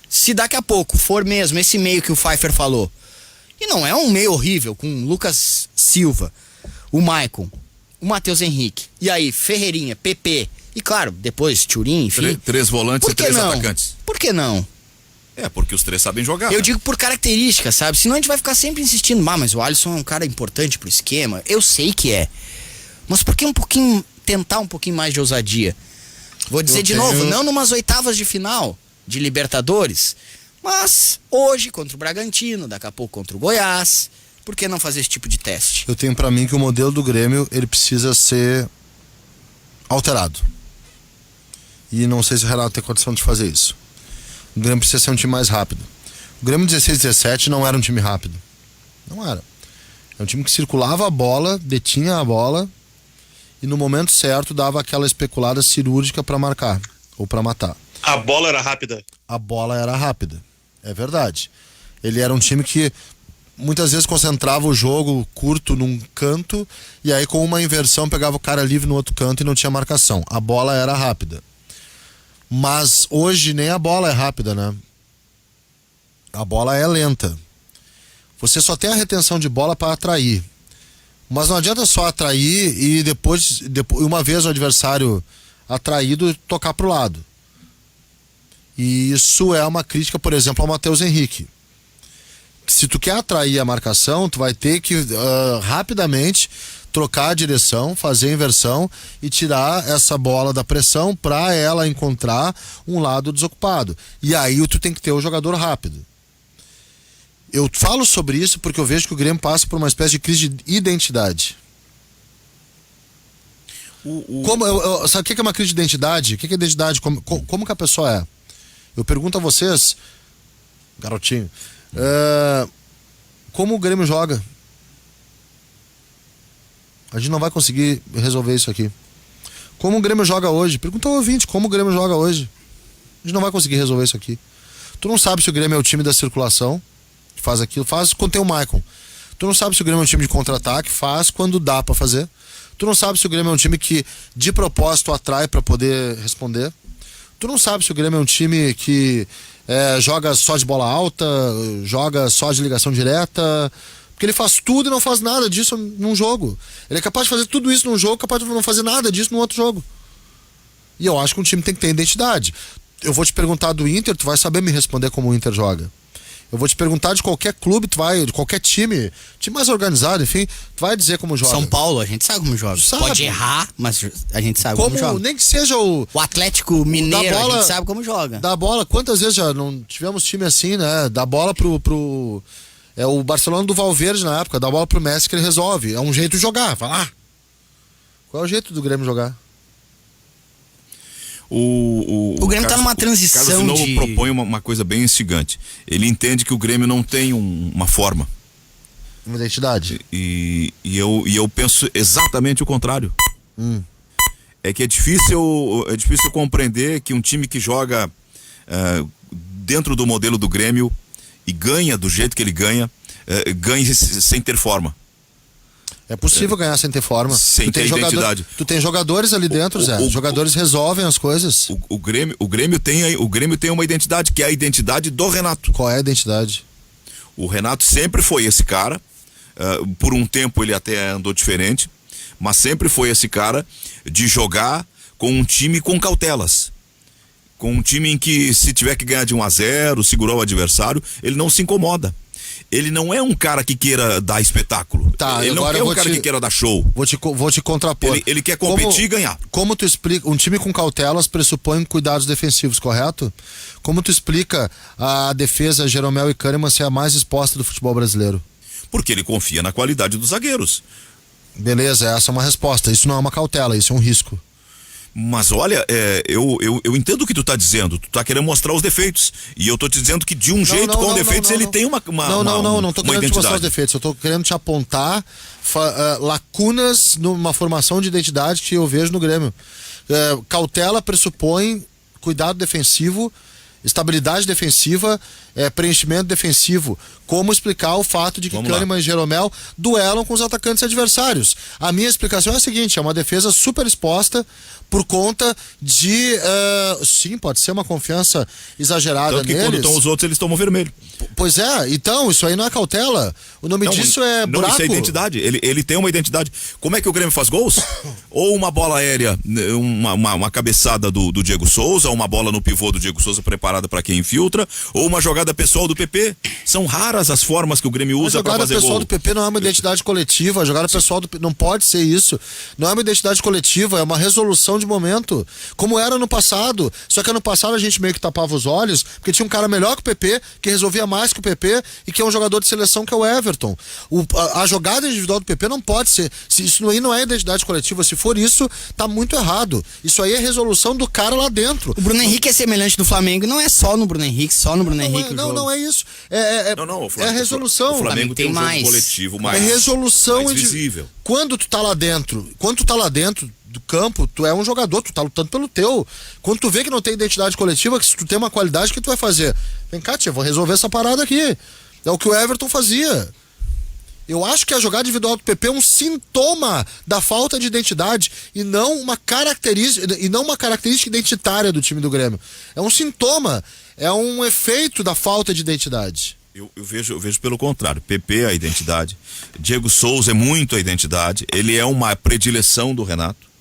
se daqui a pouco for mesmo esse meio que o Pfeiffer falou, e não é um meio horrível, com o Lucas Silva, o Maicon, o Matheus Henrique, e aí Ferreirinha, PP, e claro, depois Thurin, enfim. Três volantes e três atacantes. Por que não? Porque os três sabem jogar. Eu digo por característica, sabe? Senão a gente vai ficar sempre insistindo, mas o Alisson é um cara importante pro esquema. Eu sei que é. Mas por que tentar um pouquinho mais de ousadia? Vou dizer de novo, não numas oitavas de final de Libertadores, mas hoje contra o Bragantino, daqui a pouco contra o Goiás. Por que não fazer esse tipo de teste? Eu tenho pra mim que o modelo do Grêmio, ele precisa ser alterado. E não sei se o Renato tem condição de fazer isso. O Grêmio precisa ser um time mais rápido. O Grêmio 16-17 não era um time rápido. Não era. É um time que circulava a bola, detinha a bola e no momento certo dava aquela especulada cirúrgica pra marcar ou pra matar. A bola era rápida? A bola era rápida. É verdade. Ele era um time que muitas vezes concentrava o jogo curto num canto e aí com uma inversão pegava o cara livre no outro canto e não tinha marcação. A bola era rápida. Mas hoje nem a bola é rápida, né? A bola é lenta. Você só tem a retenção de bola para atrair. Mas não adianta só atrair e depois, uma vez o adversário atraído, tocar pro lado. E isso é uma crítica, por exemplo, ao Matheus Henrique. Se tu quer atrair a marcação, tu vai ter que rapidamente trocar a direção, fazer a inversão e tirar essa bola da pressão para ela encontrar um lado desocupado. E aí tu tem que ter o jogador rápido. Eu falo sobre isso porque eu vejo que o Grêmio passa por uma espécie de crise de identidade. Sabe o que é uma crise de identidade? O que é identidade? Como que a pessoa é? Eu pergunto a vocês, garotinho, como o Grêmio joga? A gente não vai conseguir resolver isso aqui. Como o Grêmio joga hoje? Pergunta ao ouvinte, como o Grêmio joga hoje? A gente não vai conseguir resolver isso aqui. Tu não sabe se o Grêmio é o time da circulação, que faz aquilo, faz quando tem o Maicon. Tu não sabe se o Grêmio é um time de contra-ataque, faz quando dá pra fazer. Tu não sabe se o Grêmio é um time que de propósito atrai pra poder responder. Tu não sabe se o Grêmio é um time que joga só de bola alta, joga só de ligação direta, porque ele faz tudo e não faz nada disso num jogo. Ele é capaz de fazer tudo isso num jogo, capaz de não fazer nada disso num outro jogo. E eu acho que um time tem que ter identidade. Eu vou te perguntar do Inter, tu vai saber me responder como o Inter joga. Eu vou te perguntar de qualquer clube, de qualquer time mais organizado, enfim, tu vai dizer como joga. São Paulo, a gente sabe como joga. Pode errar, mas a gente sabe como joga. Nem que seja o Atlético Mineiro, bola, a gente sabe como joga. Da bola, quantas vezes já não tivemos time assim, né? Da bola pro o Barcelona do Valverde na época, dá a bola pro Messi que ele resolve. É um jeito de jogar, vai lá. Qual é o jeito do Grêmio jogar? O Grêmio tá numa transição. Carlos de novo propõe uma coisa bem instigante. Ele entende que o Grêmio não tem uma forma. Uma identidade. E eu penso exatamente o contrário. É que é difícil compreender que um time que joga dentro do modelo do Grêmio e ganha do jeito que ele ganha, ganhe sem ter forma. É possível ganhar sem ter forma. Sem ter identidade. Tu tem jogadores ali dentro, Zé. Os jogadores resolvem as coisas. O Grêmio tem uma identidade, que é a identidade do Renato. Qual é a identidade? O Renato sempre foi esse cara. Por um tempo ele até andou diferente, mas sempre foi esse cara de jogar com um time com cautelas. Com um time em que, se tiver que ganhar de 1-0, segurar o adversário, ele não se incomoda. Ele não é um cara que queira dar espetáculo. Tá, ele não é um cara que queira dar show. Vou te contrapor. Ele quer competir e ganhar. Como tu explica? Um time com cautelas pressupõe cuidados defensivos, correto? Como tu explica a defesa Jeromel e Kahneman ser a mais exposta do futebol brasileiro? Porque ele confia na qualidade dos zagueiros. Beleza, essa é uma resposta. Isso não é uma cautela, isso é um risco. Mas olha, eu entendo o que tu tá dizendo. Tu tá querendo mostrar os defeitos. E eu tô te dizendo que de um jeito, com defeitos, ele tem uma Não tô querendo te mostrar os defeitos. Eu tô querendo te apontar lacunas numa formação de identidade que eu vejo no Grêmio. Cautela pressupõe cuidado defensivo, estabilidade defensiva, preenchimento defensivo. Como explicar o fato de que Kahneman e Jeromel duelam com os atacantes adversários? A minha explicação é a seguinte: é uma defesa super exposta por conta de sim, pode ser uma confiança exagerada tanto que neles. Quando estão os outros, eles tomam vermelho. Pois é, então isso aí não é cautela. O nome disso é buraco. Não, isso é identidade. Ele tem uma identidade. Como é que o Grêmio faz gols? Ou uma bola aérea, uma cabeçada do Diego Souza, ou uma bola no pivô do Diego Souza preparada para quem infiltra, ou uma jogada pessoal do PP. São raras as formas que o Grêmio usa para fazer gol. A jogada pessoal do PP não é uma identidade coletiva. A jogada pessoal do PP não pode ser isso. Não é uma identidade coletiva, é uma resolução de momento, como era no passado. Só que no passado a gente meio que tapava os olhos, porque tinha um cara melhor que o PP, que resolvia mais que o PP, e que é um jogador de seleção, que é o Everton. A jogada individual do PP não pode ser. Isso aí não é identidade coletiva. Se for isso, tá muito errado. Isso aí é resolução do cara lá dentro. O Bruno Henrique é semelhante do Flamengo, não é só no Bruno Henrique, não é isso. É a resolução. O Flamengo tem um mais jogo coletivo mais, é resolução mais visível. Quando tu tá lá dentro do campo, tu é um jogador, tu tá lutando pelo teu. Quando tu vê que não tem identidade coletiva, que se tu tem uma qualidade, o que tu vai fazer? Vem cá, tia, vou resolver essa parada aqui. É o que o Everton fazia. Eu acho que a jogada individual do PP é um sintoma da falta de identidade e não uma característica identitária do time do Grêmio. É um sintoma, é um efeito da falta de identidade. Eu vejo pelo contrário. PP é a identidade. Diego Souza é muito a identidade. Ele é uma predileção do Renato.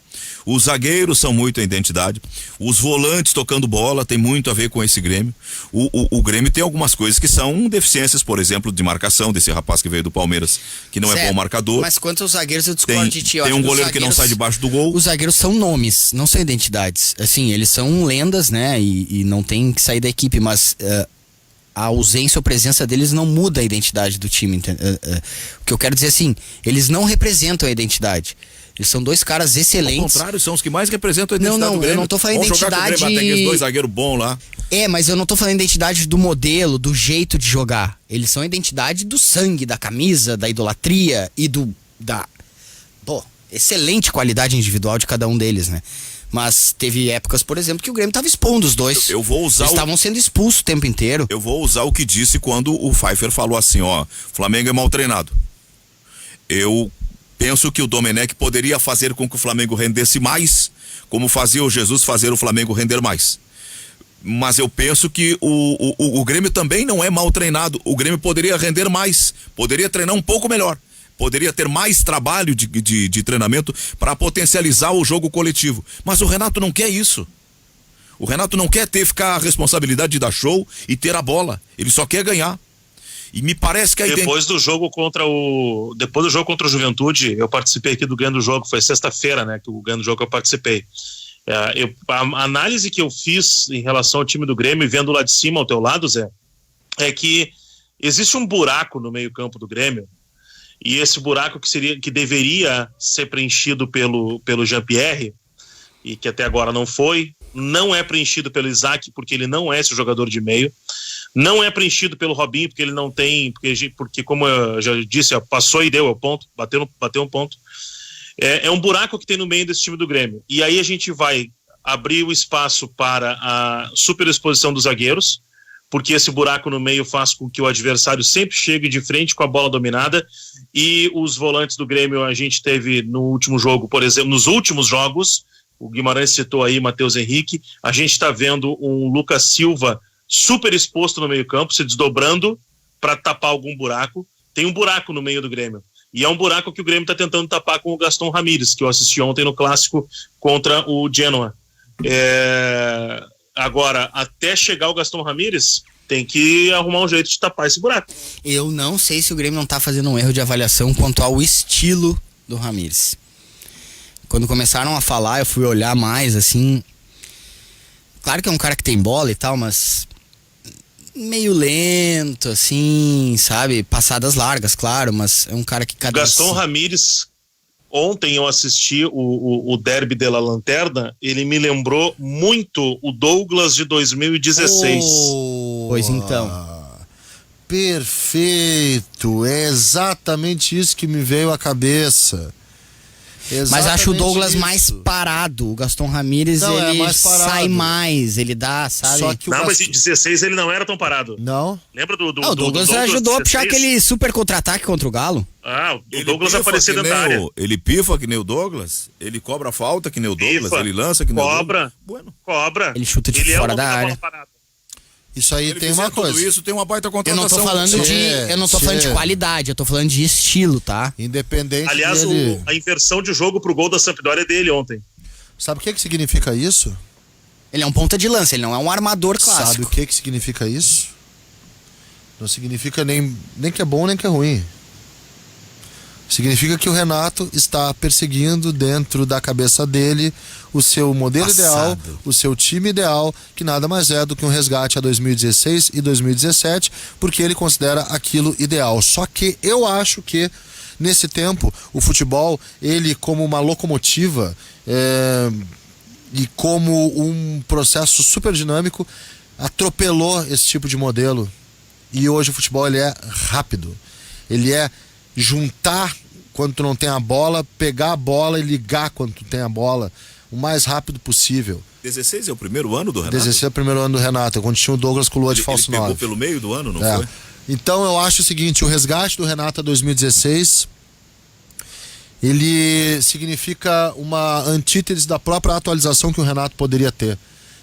Os zagueiros são muito a identidade. Os volantes tocando bola tem muito a ver com esse Grêmio. O Grêmio tem algumas coisas que são deficiências, por exemplo, de marcação desse rapaz que veio do Palmeiras, que não é bom marcador. Mas quanto aos zagueiros, eu discordo de ti. Tem um goleiro que não sai debaixo do gol. Os zagueiros são nomes, não são identidades. Assim, eles são lendas, né? E não tem que sair da equipe, mas a ausência ou presença deles não muda a identidade do time. O que eu quero dizer assim, eles não representam a identidade. Eles são dois caras excelentes. Ao contrário, são os que mais representam a identidade do Grêmio. Eu não tô falando identidade... Jogar aqueles dois zagueiros bons lá. Mas eu não tô falando identidade do modelo, do jeito de jogar. Eles são a identidade do sangue, da camisa, da idolatria e da excelente qualidade individual de cada um deles, né? Mas teve épocas, por exemplo, que o Grêmio estava expondo os dois. Eu vou usar Eles estavam sendo expulsos o tempo inteiro. Eu vou usar o que disse quando o Pfeiffer falou assim, ó, Flamengo é mal treinado. Eu penso que o Domenech poderia fazer com que o Flamengo rendesse mais, como fazia o Jesus fazer o Flamengo render mais. Mas eu penso que o Grêmio também não é mal treinado. O Grêmio poderia render mais, poderia treinar um pouco melhor, poderia ter mais trabalho de treinamento para potencializar o jogo coletivo. Mas o Renato não quer isso. O Renato não quer ficar a responsabilidade de dar show e ter a bola. Ele só quer ganhar. E me parece que depois do jogo contra o Juventude, eu participei aqui do Ganho do Jogo, foi sexta-feira, né, que o Ganho do Jogo eu participei. A análise que eu fiz em relação ao time do Grêmio, vendo lá de cima ao teu lado, Zé, é que existe um buraco no meio-campo do Grêmio, e esse buraco que deveria ser preenchido pelo Jean-Pierre, e que até agora não é preenchido pelo Isaac, porque ele não é esse jogador de meio, não é preenchido pelo Robinho, porque ele não tem, porque como eu já disse, passou e deu o ponto, bateu um ponto. É um buraco que tem no meio desse time do Grêmio. E aí a gente vai abrir o espaço para a superexposição dos zagueiros, porque esse buraco no meio faz com que o adversário sempre chegue de frente com a bola dominada, e os volantes do Grêmio a gente teve no último jogo, por exemplo, nos últimos jogos, o Guimarães citou aí Matheus Henrique, a gente está vendo um Lucas Silva super exposto no meio campo, se desdobrando para tapar algum buraco. Tem um buraco no meio do Grêmio. E é um buraco que o Grêmio está tentando tapar com o Gaston Ramírez, que eu assisti ontem no Clássico contra o Genoa. Agora, até chegar o Gaston Ramírez, tem que arrumar um jeito de tapar esse buraco. Eu não sei se o Grêmio não está fazendo um erro de avaliação quanto ao estilo do Ramírez. Quando começaram a falar, eu fui olhar mais, assim... Claro que é um cara que tem bola e tal, mas... meio lento, assim, sabe? Passadas largas, claro, mas é um cara que cada... Gaston Ramírez, ontem eu assisti o Derby de la Lanterna, ele me lembrou muito o Douglas de 2016. Pois então. Perfeito, é exatamente isso que me veio à cabeça. Mas acho o Douglas mais parado. O Gaston Ramírez, ele mais sai mais, ele dá, sabe? Só que mas em 16 ele não era tão parado. Não? Lembra do o Douglas ajudou a puxar aquele super contra-ataque contra o Galo. O Douglas apareceu dentro da área. Ele pifa que nem o Douglas, ele cobra falta que nem o Douglas, ele lança que nem o Douglas. Cobra. Ele chuta de fora da área. Isso aí tem uma coisa. Tudo isso tem uma baita contratação. Eu não tô falando de qualidade, eu tô falando de estilo, tá? Independente. Aliás, a inversão de jogo pro gol da Sampdoria é dele ontem. Sabe o que significa isso? Ele é um ponta de lança, ele não é um armador clássico. Sabe o que significa isso? Não significa nem que é bom nem que é ruim. Significa que o Renato está perseguindo dentro da cabeça dele o seu modelo ideal, o seu time ideal, que nada mais é do que um resgate a 2016 e 2017, porque ele considera aquilo ideal. Só que eu acho que nesse tempo o futebol, ele como uma locomotiva e como um processo super dinâmico, atropelou esse tipo de modelo. E hoje o futebol ele é rápido, ele é juntar quando tu não tem a bola, pegar a bola e ligar quando tu tem a bola, o mais rápido possível. 16 é o primeiro ano do Renato? 16 é o primeiro ano do Renato, quando tinha o Douglas com lua de falso 9. Ele pegou pelo meio do ano, não foi? Então eu acho o seguinte, o resgate do Renato a 2016, ele significa uma antítese da própria atualização que o Renato poderia ter.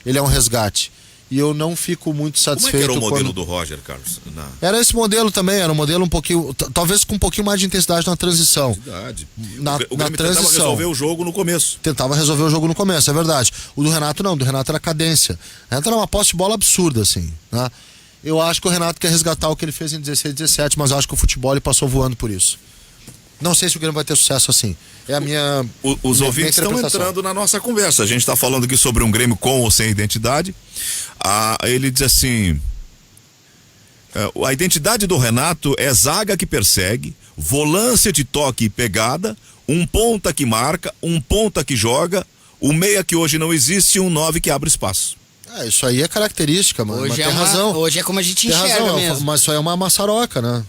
Ele é um resgate. E eu não fico muito satisfeito. Como é que era o modelo do Roger, Carlos? Era esse modelo também, era um modelo um pouquinho, talvez com um pouquinho mais de intensidade na transição. O Grêmio tentava resolver o jogo no começo. Tentava resolver o jogo no começo, é verdade. O do Renato não, do Renato era cadência. O Renato era uma posse de bola absurda, assim, né? Eu acho que o Renato quer resgatar o que ele fez em 16 e 17, mas eu acho que o futebol ele passou voando por isso. Não sei se o Grêmio vai ter sucesso assim. É a minha. Os ouvintes estão entrando na nossa conversa. A gente está falando aqui sobre um Grêmio com ou sem identidade. Ele diz assim: a identidade do Renato é zaga que persegue, volância de toque e pegada, um ponta que marca, um ponta que joga, o meia que hoje não existe e um 9 que abre espaço. Isso aí é característica, mano. Hoje, tem razão. Hoje é como a gente enxerga mesmo. Mas isso aí é uma maçaroca, né?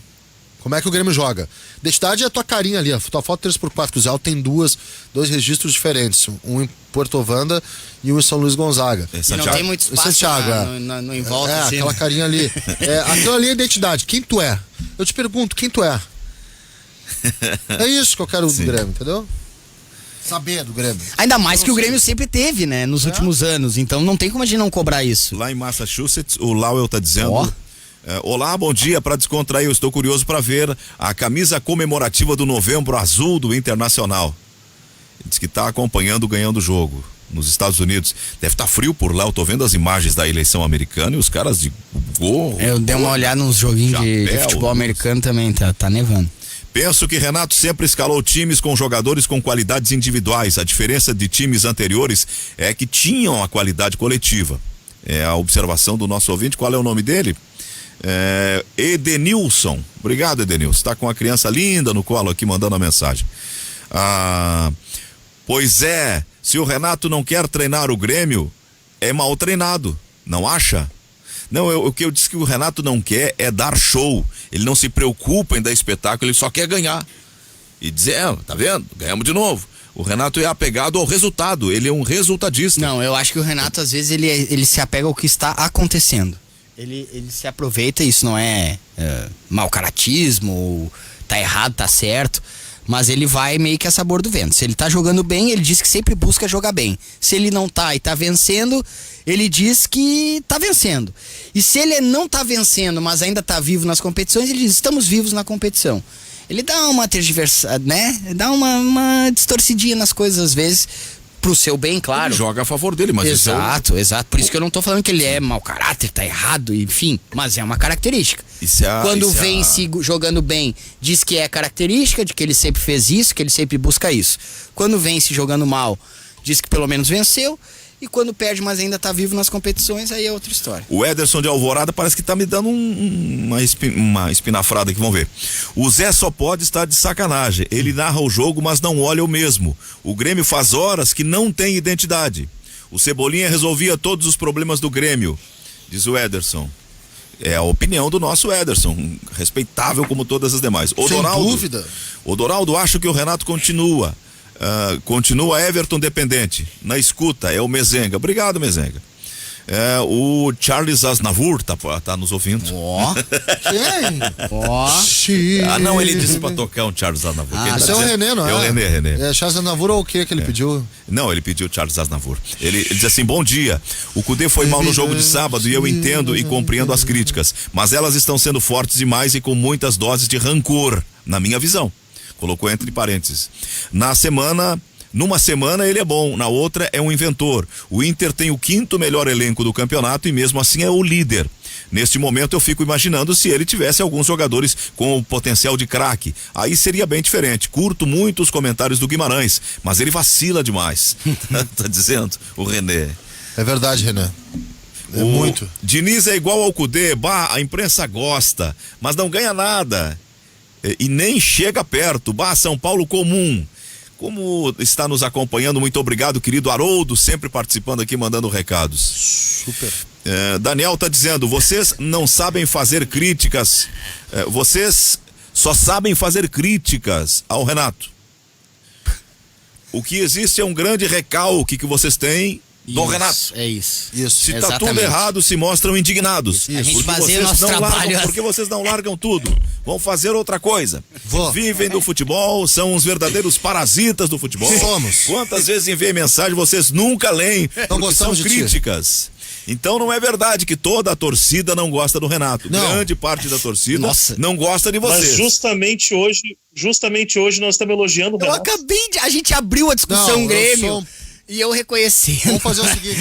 Como é que o Grêmio joga? Identidade é a tua carinha ali, a tua foto 3x4, que o Zé Aldo tem dois registros diferentes. Um em Porto Ovanda e um em São Luís Gonzaga. E não tem muito espaço no em volta. É, assim, aquela carinha ali. Aquela ali é a identidade. Quem tu é? Eu te pergunto, quem tu é? É isso que eu quero do Grêmio, entendeu? Saber do Grêmio. Ainda mais que o Grêmio sempre teve, né? Nos últimos anos. Então não tem como a gente não cobrar isso. Lá em Massachusetts, o Lowell tá dizendo... olá, bom dia, para descontrair, eu estou curioso para ver a camisa comemorativa do Novembro Azul do Internacional. Diz que tá acompanhando, ganhando o jogo nos Estados Unidos. Deve estar frio por lá, eu tô vendo as imagens da eleição americana e os caras de gorro. Eu dei uma olhada nos joguinhos de futebol americano também, tá nevando. Penso que Renato sempre escalou times com jogadores com qualidades individuais. A diferença de times anteriores é que tinham a qualidade coletiva. É a observação do nosso ouvinte. Qual é o nome dele? Edenilson. Obrigado, Edenilson. Tá com uma criança linda no colo aqui mandando a mensagem. Pois é, se o Renato não quer treinar o Grêmio, é mal treinado, não acha? Não, o que eu disse que o Renato não quer é dar show. Ele não se preocupa em dar espetáculo, ele só quer ganhar. E dizer, tá vendo? Ganhamos de novo. O Renato é apegado ao resultado, ele é um resultadista. Não, eu acho que o Renato, às vezes, ele se apega ao que está acontecendo. Ele se aproveita, isso não é mau caratismo, ou tá errado, tá certo, mas ele vai meio que a sabor do vento. Se ele tá jogando bem, ele diz que sempre busca jogar bem. Se ele não tá e tá vencendo, ele diz que tá vencendo. E se ele não tá vencendo, mas ainda tá vivo nas competições, ele diz, estamos vivos na competição. Ele dá uma tergiversa, né? Dá uma distorcidinha nas coisas às vezes, pro seu bem, claro. Ele joga a favor dele, mas exato. Por isso que eu não tô falando que ele é mau caráter, tá errado, enfim, mas é uma característica. Quando vence jogando bem, diz que é característica, de que ele sempre fez isso, que ele sempre busca isso. Quando vence jogando mal, diz que pelo menos venceu. E quando perde, mas ainda tá vivo nas competições, aí é outra história. O Ederson de Alvorada parece que tá me dando uma espinafrada aqui, vamos ver. O Zé só pode estar de sacanagem. Ele narra o jogo, mas não olha o mesmo. O Grêmio faz horas que não tem identidade. O Cebolinha resolvia todos os problemas do Grêmio, diz o Ederson. É a opinião do nosso Ederson, respeitável como todas as demais. Sem dúvida. O Doraldo acha que o Renato continua Everton dependente. Na escuta, é o Mezenga. Obrigado, Mezenga. O Charles Aznavour tá nos ouvindo. Não, ele disse pra tocar um Charles Aznavour. Esse é o René, não é? É o René. Charles Aznavour ou o que ele pediu? Não, ele pediu Charles Aznavour. Ele diz assim, bom dia, o Cudê foi mal no jogo de sábado e eu entendo e compreendo as críticas, mas elas estão sendo fortes demais e com muitas doses de rancor, na minha visão. Colocou entre parênteses. Numa semana ele é bom, na outra é um inventor. O Inter tem o 5º melhor elenco do campeonato e mesmo assim é o líder. Neste momento eu fico imaginando se ele tivesse alguns jogadores com o potencial de craque. Aí seria bem diferente. Curto muito os comentários do Guimarães, mas ele vacila demais. Tá dizendo o René. É verdade, René. Muito. Diniz é igual ao Cudê, a imprensa gosta, mas não ganha nada. E nem chega perto. São Paulo comum. Como está nos acompanhando, muito obrigado, querido Haroldo, sempre participando aqui, mandando recados. Super. Daniel tá dizendo, vocês não sabem fazer críticas, vocês só sabem fazer críticas ao Renato. O que existe é um grande recalque que vocês têm do Renato. É isso. Se tá tudo errado, se mostram indignados. A gente baseia nosso trabalho. Porque vocês não largam tudo. Vão fazer outra coisa. Vivem do futebol, são os verdadeiros parasitas do futebol. Somos. Quantas vezes enviei mensagem, vocês nunca leem, porque são críticas. Então não é verdade que toda a torcida não gosta do Renato. Não. Grande parte da torcida não gosta de vocês. Mas justamente hoje nós estamos elogiando o Renato. A gente abriu a discussão Grêmio. E eu reconheci. Vamos fazer o seguinte,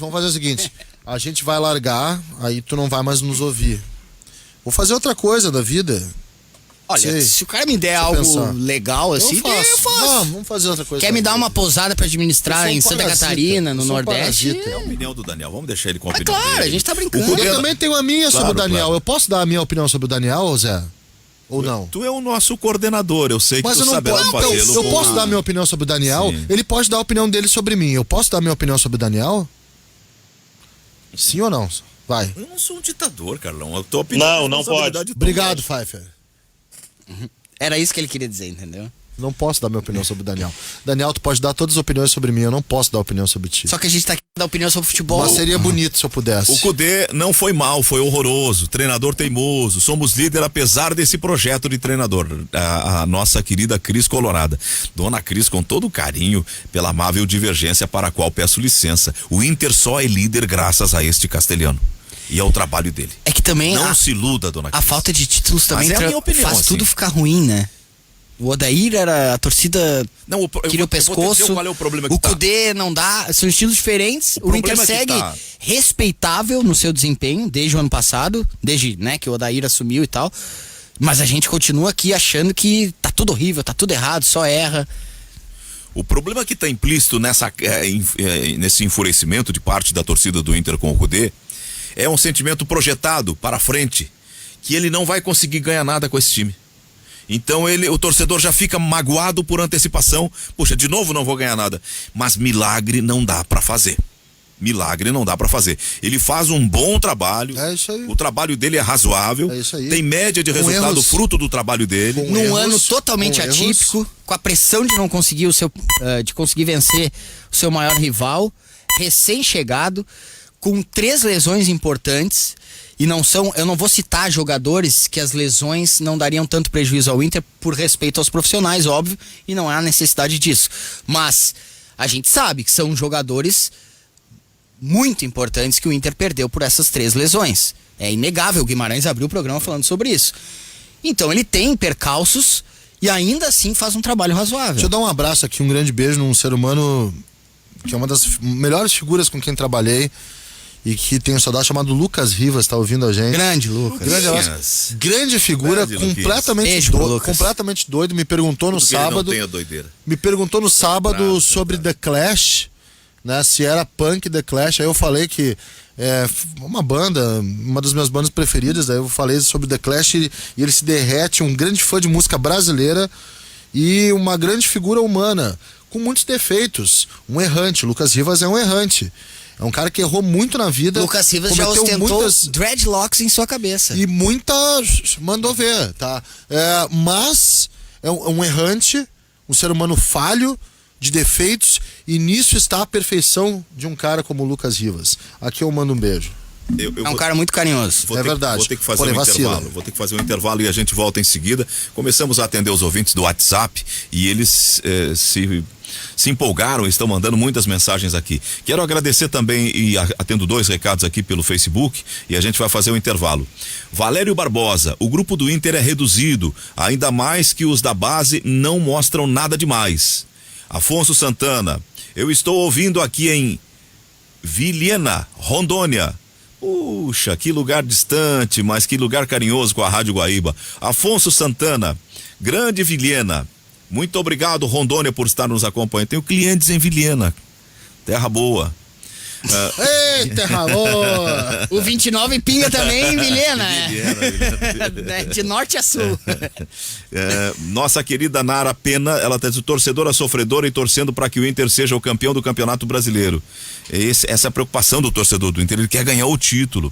Vamos fazer o seguinte. A gente vai largar, aí tu não vai mais nos ouvir. Vou fazer outra coisa da vida. Olha, se o cara me der algo legal assim, eu faço. Vamos fazer outra coisa. Quer me dar uma pousada pra administrar em Santa Catarina, no Nordeste? É a opinião do Daniel, vamos deixar ele com a opinião dele. A gente tá brincando. Eu também tenho a minha sobre o Daniel. Eu posso dar a minha opinião sobre o Daniel, Zé? Ou não? Tu é o nosso coordenador, eu sei que tu saberá fazê-lo. Eu posso dar a minha opinião sobre o Daniel? Sim. Ele pode dar a opinião dele sobre mim. Eu posso dar a minha opinião sobre o Daniel? Sim ou não? Vai. Eu não sou um ditador, Carlão. Eu tô opinião. Não, não pode. Obrigado, Pfeiffer. Era isso que ele queria dizer, entendeu? Não posso dar minha opinião sobre o Daniel. Daniel, tu pode dar todas as opiniões sobre mim, eu não posso dar opinião sobre ti. Só que a gente tá aqui pra dar opinião sobre futebol. Mas seria bonito se eu pudesse. O Cudê não foi mal, foi horroroso. Treinador teimoso. Somos líder apesar desse projeto de treinador. A nossa querida Cris Colorada. Dona Cris, com todo carinho, pela amável divergência para a qual peço licença. O Inter só é líder graças a este castelhano. E ao trabalho dele. É que também Não se iluda, Dona Cris. a falta de títulos também Mas é a minha opinião, faz assim. tudo ficar ruim, né? O Odair era a torcida Não, eu queria o vou te dizer pescoço. qual é o problema que o tá. Cudê não dá, são estilos diferentes. O Inter problema que segue tá. respeitável no seu desempenho desde o ano passado, desde, né, que o Odair assumiu e tal. Mas a gente continua aqui achando que tá tudo horrível, tá tudo errado, só erra. O problema que está implícito nesse enfurecimento de parte da torcida do Inter com o Cudê é um sentimento projetado para frente, que ele não vai conseguir ganhar nada com esse time. Então o torcedor já fica magoado por antecipação. Puxa, de novo não vou ganhar nada. Mas milagre não dá para fazer. Milagre não dá para fazer. Ele faz um bom trabalho. É isso aí. O trabalho dele é razoável. É isso aí. Tem média de Com resultado erros. fruto do trabalho dele. Com Num erros, ano totalmente com erros. atípico, com a pressão de não conseguir de conseguir vencer o seu maior rival, recém-chegado, com 3 lesões importantes. E eu não vou citar jogadores que as lesões não dariam tanto prejuízo ao Inter por respeito aos profissionais, óbvio, e não há necessidade disso. Mas a gente sabe que são jogadores muito importantes que o Inter perdeu por essas 3 lesões. É inegável, o Guimarães abriu o programa falando sobre isso. Então ele tem percalços e ainda assim faz um trabalho razoável. Deixa eu dar um abraço aqui, um grande beijo num ser humano que é uma das melhores figuras com quem trabalhei e que tenho saudade, chamado Lucas Rivas, tá ouvindo a gente. Grande, Lucas. Grande abraço. Grande figura, Grande, completamente Beijo pro doido, Lucas. completamente doido, me perguntou no Tudo que ele sábado. não tem a doideira. Me perguntou no sábado Praça, sobre cara. The Clash, né? Se era punk The Clash. Aí eu falei que é uma banda, uma das minhas bandas preferidas. Aí eu falei sobre The Clash e ele se derrete, um grande fã de música brasileira e uma grande figura humana, com muitos defeitos. Um errante. Lucas Rivas é um errante. É um cara que errou muito na vida. Lucas Rivas já cometeu ostentou muitas dreadlocks em sua cabeça. e muitas mandou ver, tá? Mas é um errante, um ser humano falho, de defeitos, e nisso está a perfeição de um cara como o Lucas Rivas. Aqui eu mando um beijo. É um cara muito carinhoso. É verdade. Vou ter que fazer Porém, um vacila. intervalo. Vou ter que fazer um intervalo e a gente volta em seguida. Começamos a atender os ouvintes do WhatsApp e eles se empolgaram, estão mandando muitas mensagens aqui. Quero agradecer também e atendo 2 recados aqui pelo Facebook e a gente vai fazer um intervalo. Valério Barbosa, o grupo do Inter é reduzido, ainda mais que os da base não mostram nada demais. Afonso Santana, eu estou ouvindo aqui em Vilhena, Rondônia. Puxa, que lugar distante, mas que lugar carinhoso com a Rádio Guaíba. Afonso Santana, Grande Vilhena. Muito obrigado, Rondônia, por estar nos acompanhando. Tenho clientes em Vilhena, terra boa. Ei, terra boa! O 29 pinga também em Vilhena. Vilhena. De norte a sul. Nossa querida Nara Pena, ela está dizendo torcedora sofredora e torcendo para que o Inter seja o campeão do Campeonato Brasileiro. Essa é a preocupação do torcedor do Inter, ele quer ganhar o título.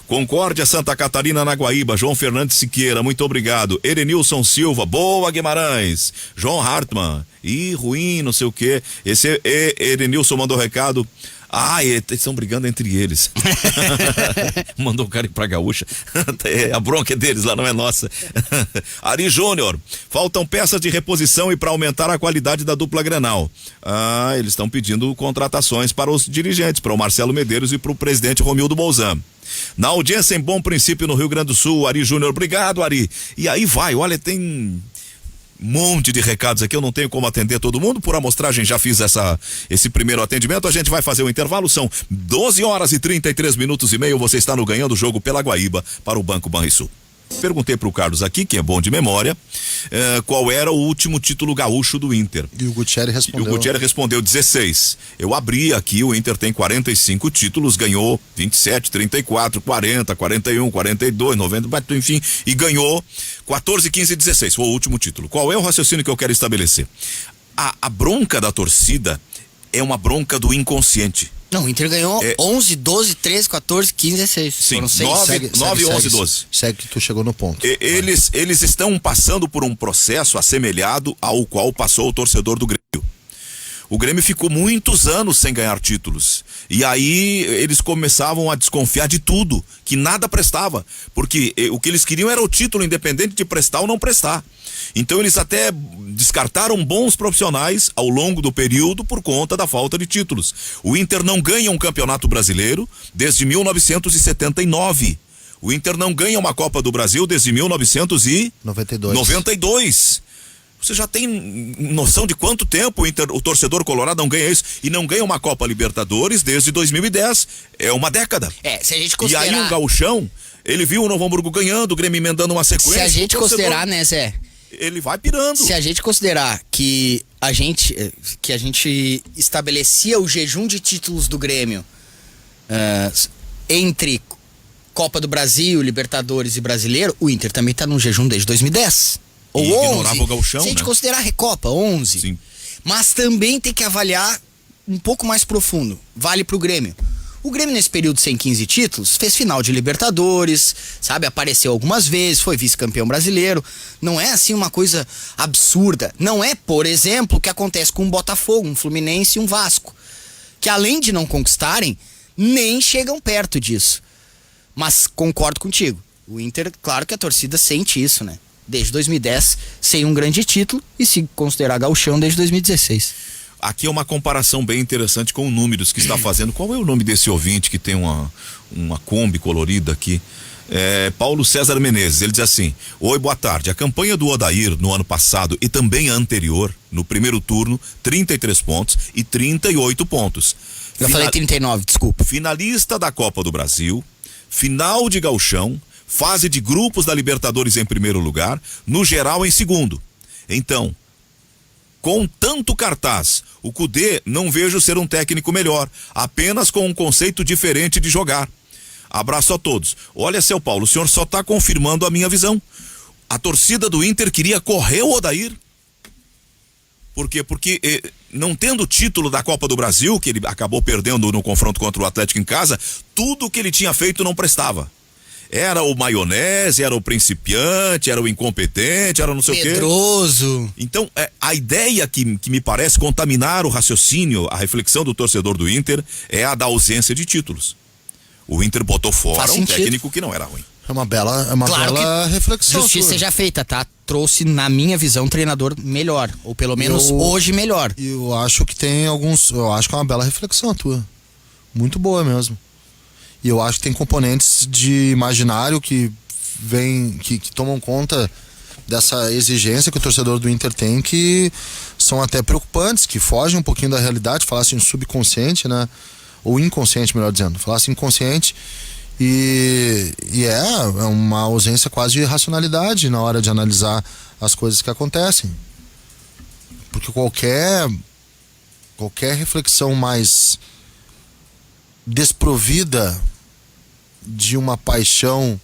Concórdia, Santa Catarina, na Guaíba, João Fernandes Siqueira, muito obrigado. Erenilson Silva, boa Guimarães. João Hartmann, ruim, não sei o que. Esse Erenilson mandou recado. Eles estão brigando entre eles. Mandou o cara ir pra Gaúcha. A bronca é deles, lá não é nossa. Ari Júnior, faltam peças de reposição e para aumentar a qualidade da dupla Grenal. Eles estão pedindo contratações para os dirigentes, para o Marcelo Medeiros e para o presidente Romildo Bolzan. Na audiência em Bom Princípio, no Rio Grande do Sul, Ari Júnior, obrigado, Ari. E aí vai, olha, tem monte de recados aqui, eu não tenho como atender todo mundo, por amostragem já fiz esse primeiro atendimento, a gente vai fazer um intervalo, são 12h33 você está no Ganhando o Jogo pela Guaíba para o Banco Banrisul. Perguntei pro Carlos aqui, que é bom de memória, qual era o último título gaúcho do Inter. E o Gutierrez respondeu. E o Gutierrez respondeu 16. Eu abri aqui, o Inter tem 45 títulos, ganhou 27, 34, 40, 41, 42, 90, enfim, e ganhou 14, 15 e 16. Foi o último título. Qual é o raciocínio que eu quero estabelecer? A bronca da torcida é uma bronca do inconsciente. Não, o Inter ganhou 11, 12, 13, 14, 15, 16. Sim, Foram 6. 9, 11, 12. Segue que tu chegou no ponto. Eles estão passando por um processo assemelhado ao qual passou o torcedor do Grêmio. O Grêmio ficou muitos anos sem ganhar títulos. E aí eles começavam a desconfiar de tudo, que nada prestava. Porque o que eles queriam era o título, independente de prestar ou não prestar. Então eles até descartaram bons profissionais ao longo do período por conta da falta de títulos. O Inter não ganha um campeonato brasileiro desde 1979. O Inter não ganha uma Copa do Brasil desde 1992. Você já tem noção de quanto tempo o torcedor colorado não ganha isso? E não ganha uma Copa Libertadores desde 2010. É uma década. Se a gente considerar... E aí o Gauchão, ele viu o Novo Hamburgo ganhando, o Grêmio emendando uma sequência. Se a gente considerar, né, Zé? Ele vai pirando. Se a gente considerar que a gente estabelecia o jejum de títulos do Grêmio entre Copa do Brasil, Libertadores e Brasileiro, o Inter também tá num jejum desde 2010. Ou 11. O Gauchão, se a gente né? considerar a Recopa, 11. Sim. Mas também tem que avaliar um pouco mais profundo. Vale pro Grêmio. O Grêmio, nesse período sem 15 títulos, fez final de Libertadores, sabe? Apareceu algumas vezes, foi vice-campeão brasileiro. Não é assim uma coisa absurda. Não é, por exemplo, o que acontece com um Botafogo, um Fluminense e um Vasco. Que além de não conquistarem, nem chegam perto disso. Mas concordo contigo. O Inter, claro que a torcida sente isso, né? Desde 2010, sem um grande título, e se considerar gauchão desde 2016. Aqui é uma comparação bem interessante com o números que está fazendo. Qual é o nome desse ouvinte que tem uma Kombi colorida aqui? Paulo César Menezes. Ele diz assim: oi, boa tarde. A campanha do Odair no ano passado e também a anterior, no primeiro turno, 33 pontos e 38 pontos. Eu falei 39, desculpa. Finalista da Copa do Brasil, final de gauchão, fase de grupos da Libertadores em primeiro lugar, no geral em segundo. Então, com tanto cartaz, o Kudê não vejo ser um técnico melhor, apenas com um conceito diferente de jogar. Abraço a todos. Olha, seu Paulo, o senhor só está confirmando a minha visão. A torcida do Inter queria correr o Odair. Por quê? Porque não tendo o título da Copa do Brasil, que ele acabou perdendo no confronto contra o Atlético em casa, tudo que ele tinha feito não prestava. Era o maionese, era o principiante, era o incompetente, era não sei medroso. O quê. Então, a ideia que me parece contaminar o raciocínio, a reflexão do torcedor do Inter, é a da ausência de títulos. O Inter botou fora um técnico que não era ruim. É uma bela reflexão. Justiça seja feita, tá? Trouxe, na minha visão, um treinador melhor. Ou pelo menos hoje melhor. Eu acho que tem alguns... Eu acho que é uma bela reflexão a tua. Muito boa mesmo. E eu acho que tem componentes de imaginário que tomam conta dessa exigência que o torcedor do Inter tem, que são até preocupantes, que fogem um pouquinho da realidade, falassem subconsciente, né? Ou inconsciente, melhor dizendo. Falassem inconsciente. E é uma ausência quase de racionalidade na hora de analisar as coisas que acontecem. Porque qualquer reflexão mais desprovida de uma paixão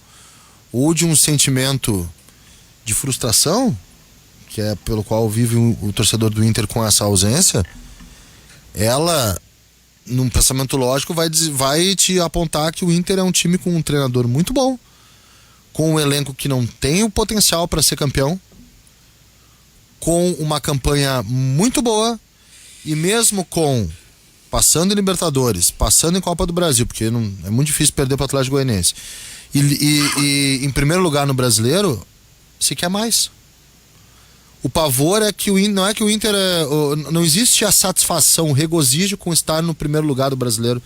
ou de um sentimento de frustração, que é pelo qual vive o torcedor do Inter com essa ausência, ela, num pensamento lógico, vai te apontar que o Inter é um time com um treinador muito bom, com um elenco que não tem o potencial para ser campeão, com uma campanha muito boa, e mesmo passando em Libertadores, passando em Copa do Brasil, porque é muito difícil perder para o Atlético Goianiense, e em primeiro lugar no Brasileiro, se quer mais. O pavor é que não é que o Inter não existe a satisfação, o regozijo com estar no primeiro lugar do Brasileiro.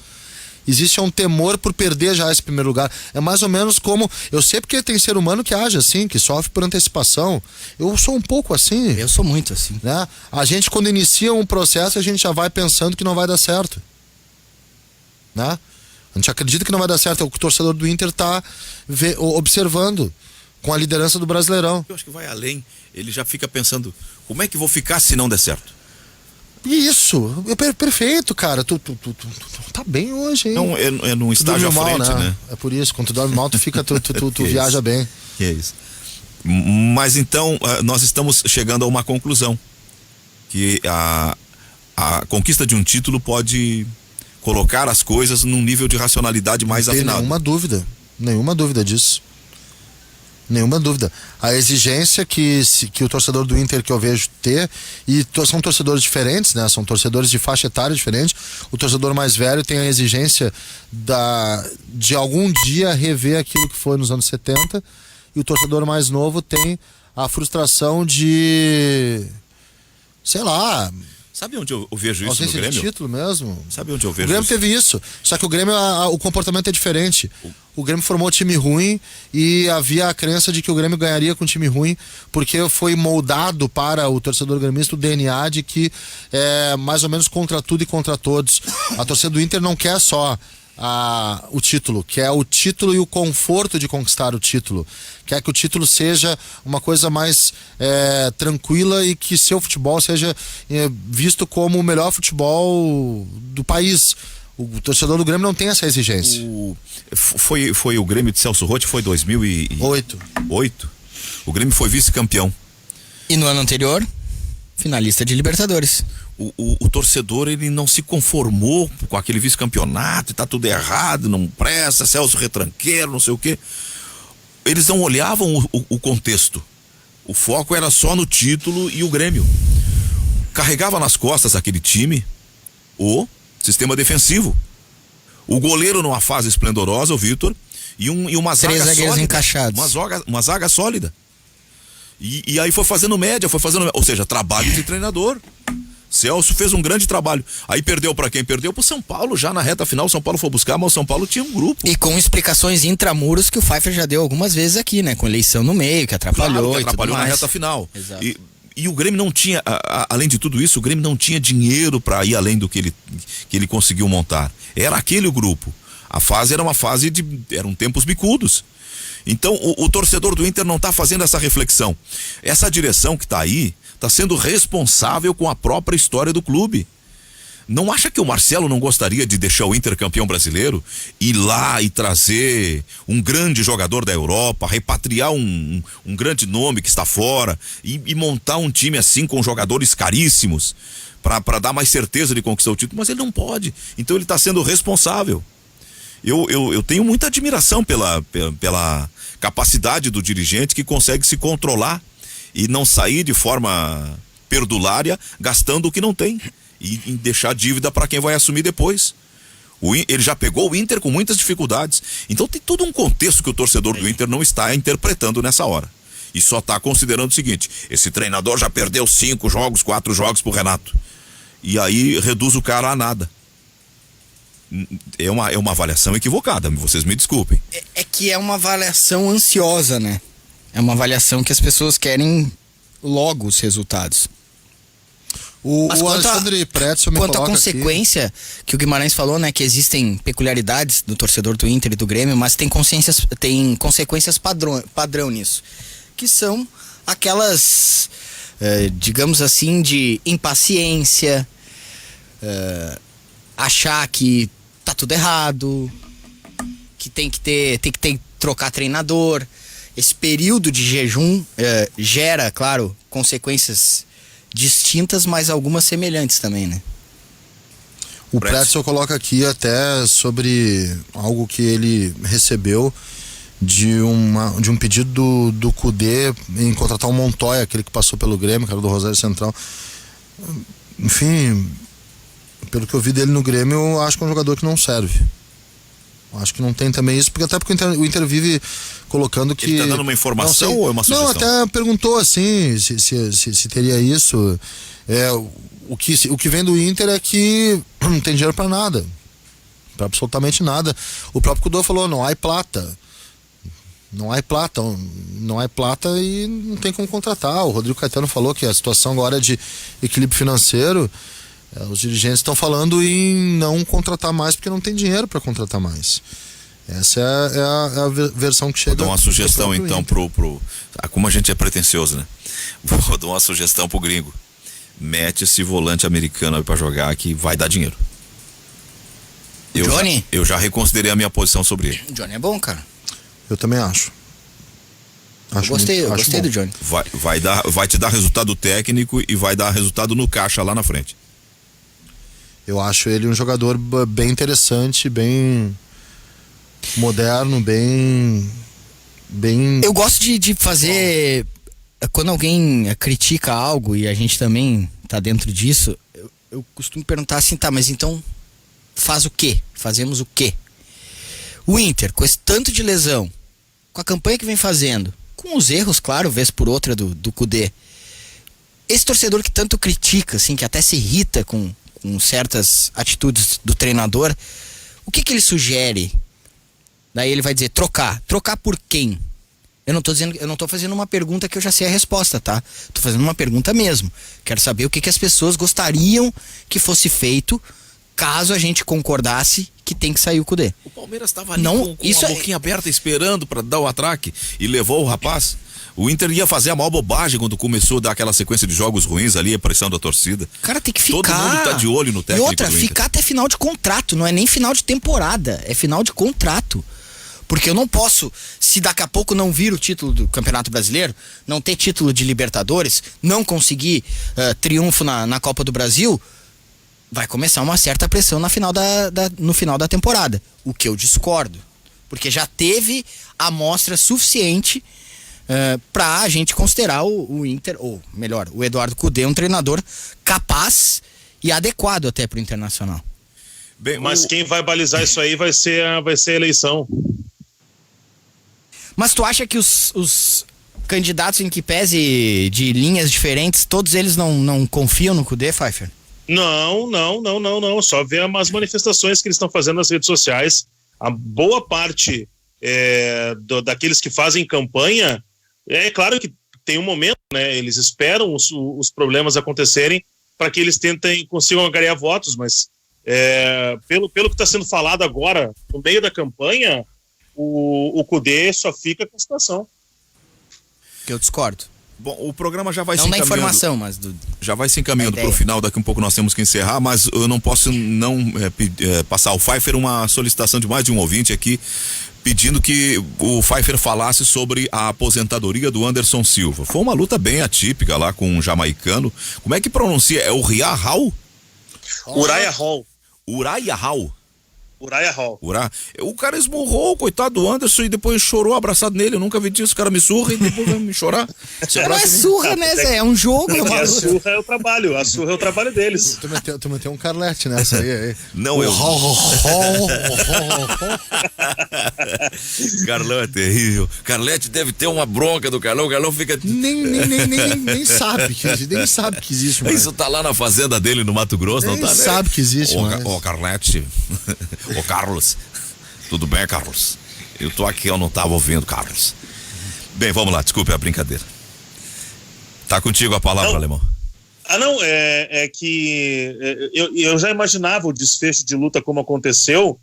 Existe um temor por perder já esse primeiro lugar. É mais ou menos como... Eu sei porque tem ser humano que age assim, que sofre por antecipação. Eu sou um pouco assim. Eu sou muito assim. Né? A gente, quando inicia um processo, a gente já vai pensando que não vai dar certo. Né? A gente acredita que não vai dar certo. É o que o torcedor do Inter está observando com a liderança do Brasileirão. Eu acho que vai além. Ele já fica pensando, como é que vou ficar se não der certo? Isso, perfeito, cara. Tu tá bem hoje, hein? Não, é num estágio à frente, né? É por isso, quando tu dorme mal, tu viaja bem. Que é isso. Mas então, nós estamos chegando a uma conclusão. Que a conquista de um título pode colocar as coisas num nível de racionalidade mais Não tem afinado. nenhuma dúvida disso. Nenhuma dúvida. A exigência que o torcedor do Inter que eu vejo ter, e são torcedores diferentes, né? São torcedores de faixa etária diferente. O torcedor mais velho tem a exigência de algum dia rever aquilo que foi nos anos 70, e o torcedor mais novo tem a frustração de, sei lá, Sabe onde eu vejo isso no ausência de Grêmio? título mesmo. Sabe onde eu O vejo Grêmio isso? teve isso, só que o Grêmio, o comportamento é diferente. O Grêmio formou time ruim e havia a crença de que o Grêmio ganharia com time ruim, porque foi moldado para o torcedor gremista o DNA de que é mais ou menos contra tudo e contra todos. A torcida do Inter não quer só o título, quer o título e o conforto de conquistar o título. Quer que o título seja uma coisa mais tranquila e que seu futebol seja visto como o melhor futebol do país. O torcedor do Grêmio não tem essa exigência. Foi o Grêmio de Celso Roth, foi 2008. O Grêmio foi vice-campeão. E no ano anterior, finalista de Libertadores. O torcedor, ele não se conformou com aquele vice-campeonato, e tá tudo errado, não presta, Celso retranqueiro, não sei o quê. Eles não olhavam o contexto. O foco era só no título e o Grêmio. Carregava nas costas aquele time o sistema defensivo. O goleiro numa fase esplendorosa, o Vitor, e uma zaga Três zagueiros sólida. encaixados. Uma zaga sólida. E aí foi fazendo média, ou seja, trabalho de treinador. Celso fez um grande trabalho. Aí perdeu pra quem? Perdeu pro São Paulo já na reta final. O São Paulo foi buscar, mas o São Paulo tinha um grupo. E com explicações intramuros que o Pfeiffer já deu algumas vezes aqui, né? Com eleição no meio, que atrapalhou. Claro, que atrapalhou e tudo na mais. reta final. Exato. E o Grêmio não tinha, além de tudo isso, o Grêmio não tinha dinheiro para ir além do que ele conseguiu montar. Era aquele o grupo. A fase era uma fase eram tempos bicudos. Então o torcedor do Inter não está fazendo essa reflexão. Essa direção que está aí está sendo responsável com a própria história do clube. Não acha que o Marcelo não gostaria de deixar o Inter campeão brasileiro, ir lá e trazer um grande jogador da Europa, repatriar um grande nome que está fora e montar um time assim com jogadores caríssimos para dar mais certeza de conquistar o título? Mas ele não pode. Então ele está sendo responsável. Eu tenho muita admiração pela capacidade do dirigente que consegue se controlar e não sair de forma perdulária gastando o que não tem e deixar dívida para quem vai assumir depois. Ele já pegou o Inter com muitas dificuldades. Então tem todo um contexto que o torcedor do Inter não está interpretando nessa hora. E só está considerando o seguinte: esse treinador já perdeu 5 jogos, 4 jogos pro Renato. E aí reduz o cara a nada. É uma avaliação equivocada, vocês me desculpem. É que é uma avaliação ansiosa, né? É uma avaliação que as pessoas querem logo os resultados. O quanto Alexandre Pretzel me quanto à coloca consequência que o Guimarães falou, né? Que existem peculiaridades do torcedor do Inter e do Grêmio, mas tem consequências padrão nisso. Que são aquelas, digamos assim, de impaciência, achar que tá tudo errado, que tem que trocar treinador. Esse período de jejum gera, claro, consequências distintas, mas algumas semelhantes também, né? O Pretzel coloca aqui até sobre algo que ele recebeu de um pedido do Cudê em contratar o Montoya, aquele que passou pelo Grêmio, que era do Rosário Central. Enfim, pelo que eu vi dele no Grêmio, eu acho que é um jogador que não serve. Acho que não tem também isso, porque até porque o Inter vive colocando que... Ele tá dando uma informação ou é uma sugestão? Não, até perguntou assim, se teria isso. O que vem do Inter é que não tem dinheiro pra nada. Pra absolutamente nada. O próprio Cudô falou, não há plata. Não há plata e não tem como contratar. O Rodrigo Caetano falou que a situação agora é de equilíbrio financeiro. Os dirigentes estão falando em não contratar mais porque não tem dinheiro para contratar mais. Essa é a versão que chega. Vou dar uma sugestão então como a gente é pretencioso, né? Vou dar uma sugestão pro gringo. Mete esse volante americano aí pra jogar que vai dar dinheiro. Johnny? Eu já reconsiderei a minha posição sobre ele. O Johnny é bom, cara. Eu também acho. Eu gostei do Johnny. Vai te dar resultado técnico e vai dar resultado no caixa lá na frente. Eu acho ele um jogador bem interessante, bem moderno, bem... Eu gosto de fazer... Quando alguém critica algo, e a gente também tá dentro disso, eu costumo perguntar assim, tá, mas então faz o quê? Fazemos o quê? O Inter, com esse tanto de lesão, com a campanha que vem fazendo, com os erros, claro, vez por outra do Kudê, esse torcedor que tanto critica, assim, que até se irrita com certas atitudes do treinador, o que ele sugere? Daí ele vai dizer, trocar por quem? Eu não tô fazendo uma pergunta que eu já sei a resposta, tá? Tô fazendo uma pergunta mesmo. Quero saber o que as pessoas gostariam que fosse feito caso a gente concordasse que tem que sair o Kudê. O Palmeiras estava ali com a boquinha aberta esperando para dar o atraque e levou o rapaz. O Inter ia fazer a maior bobagem quando começou a dar aquela sequência de jogos ruins ali, a pressão da torcida. Cara, tem que ficar. Todo mundo tá de olho no técnico. E outra, ficar até final de contrato, não é nem final de temporada, é final de contrato. Porque eu não posso, se daqui a pouco não vir o título do Campeonato Brasileiro, não ter título de Libertadores, não conseguir triunfo na Copa do Brasil, vai começar uma certa pressão no final da temporada. O que eu discordo. Porque já teve amostra suficiente para a gente considerar o Inter, ou melhor, o Eduardo Kudê um treinador capaz e adequado até para o Internacional. Bem, mas quem vai balizar isso aí vai ser a eleição. Mas tu acha que os candidatos em que pese de linhas diferentes, todos eles não confiam no Kudê, Pfeiffer? Não. Só ver as manifestações que eles estão fazendo nas redes sociais. A boa parte daqueles que fazem campanha, é claro que tem um momento, né? Eles esperam os problemas acontecerem para que eles consigam angariar votos, mas pelo que está sendo falado agora, no meio da campanha, o Kudê só fica com a situação. Que eu discordo. Bom, o programa já vai não se encaminhando. Não da informação, mas já vai se encaminhando para o final, daqui um pouco nós temos que encerrar, mas eu não posso não passar ao Pfeiffer uma solicitação de mais de um ouvinte aqui, pedindo que o Pfeiffer falasse sobre a aposentadoria do Anderson Silva. Foi uma luta bem atípica lá com um jamaicano. Como é que pronuncia? É o Uriah Hall? Uriah Hall. Uriah Hall. Uriah Hall. O cara esmurrou o coitado do Anderson e depois chorou abraçado nele. Eu nunca vi disso. O cara me surra e depois vai me chorar. Não é surra, né, Zé? É um jogo. A surra é o trabalho. A surra é o trabalho deles. Tu meteu um Carlete nessa aí. Não, eu. Carlão é terrível. Carlete deve ter uma bronca do Carlão. O Carlão fica. Nem sabe que existe. Mano. Isso tá lá na fazenda dele no Mato Grosso, nem não tá? Sabe que existe, mano. Ô, Carlete. Ô, Carlos. Tudo bem, Carlos? Eu tô aqui, eu não tava ouvindo, Carlos. Bem, vamos lá, desculpe a brincadeira. Tá contigo a palavra, Alemão. Não, é que eu já imaginava o desfecho de luta como aconteceu.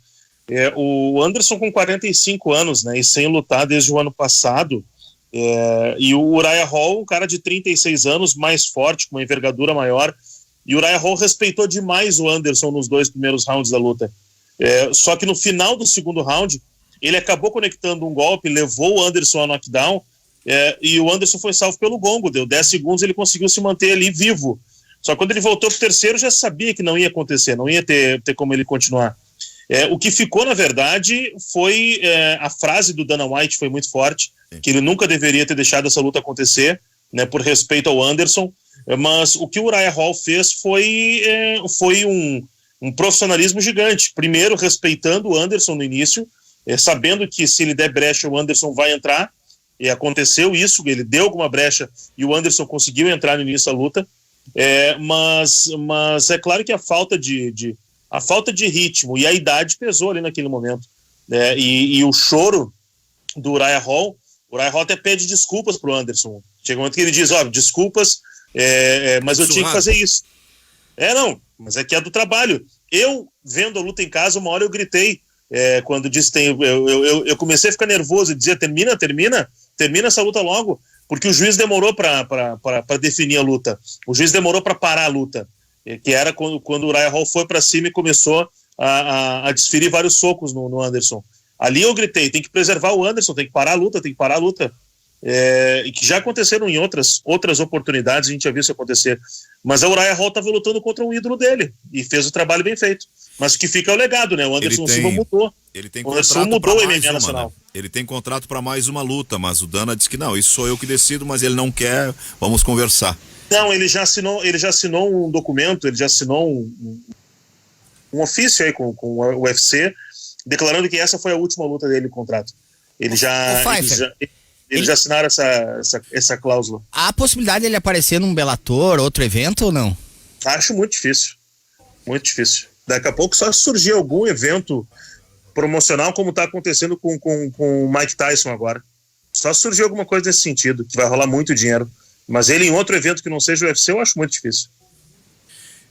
O Anderson com 45 anos, né, e sem lutar desde o ano passado, e o Uriah Hall, um cara de 36 anos, mais forte, com uma envergadura maior, e o Uriah Hall respeitou demais o Anderson nos 2 primeiros rounds da luta. Só que no final do segundo round, ele acabou conectando um golpe, levou o Anderson a knockdown, e o Anderson foi salvo pelo gongo, deu 10 segundos, ele conseguiu se manter ali vivo. Só que quando ele voltou pro terceiro, já sabia que não ia acontecer, não ia ter como ele continuar. O que ficou, na verdade, foi a frase do Dana White, foi muito forte, que ele nunca deveria ter deixado essa luta acontecer, né, por respeito ao Anderson, mas o que o Uriah Hall fez foi um profissionalismo gigante. Primeiro, respeitando o Anderson no início, sabendo que se ele der brecha, o Anderson vai entrar, e aconteceu isso, ele deu alguma brecha e o Anderson conseguiu entrar no início da luta, mas é claro que a falta de ritmo e a idade pesou ali naquele momento, e o choro do Uriah Hall, o Uriah Hall até pede desculpas pro Anderson. Chega um momento que ele diz, desculpas, mas eu tinha que fazer isso. Não, mas é que é do trabalho. Eu, vendo a luta em casa, uma hora eu gritei, quando disse, eu comecei a ficar nervoso e dizia, termina essa luta logo, porque o juiz demorou para definir a luta, o juiz demorou para parar a luta, que era quando o Uriah Hall foi para cima e começou a desferir vários socos no Anderson. Ali eu gritei, tem que preservar o Anderson, tem que parar a luta, e que já aconteceram em outras oportunidades, a gente já viu isso acontecer. Mas a Uriah Hall estava lutando contra um ídolo dele e fez o trabalho bem feito. Mas o que fica é o legado, né? O Anderson Silva mudou. Ele tem o Anderson mudou o MMA nacional. Né? Ele tem contrato para mais uma luta, mas o Dana disse que não, isso sou eu que decido, mas ele não quer, vamos conversar. Não, ele já assinou um documento, ele já assinou um ofício aí com o UFC, declarando que essa foi a última luta dele no contrato. Eles já assinaram essa cláusula. Há a possibilidade de ele aparecer num Bellator, outro evento ou não? Acho muito difícil. Muito difícil. Daqui a pouco só surgir algum evento promocional, como está acontecendo com o Mike Tyson agora. Só surgir alguma coisa nesse sentido, que vai rolar muito dinheiro. Mas ele em outro evento que não seja o UFC, eu acho muito difícil.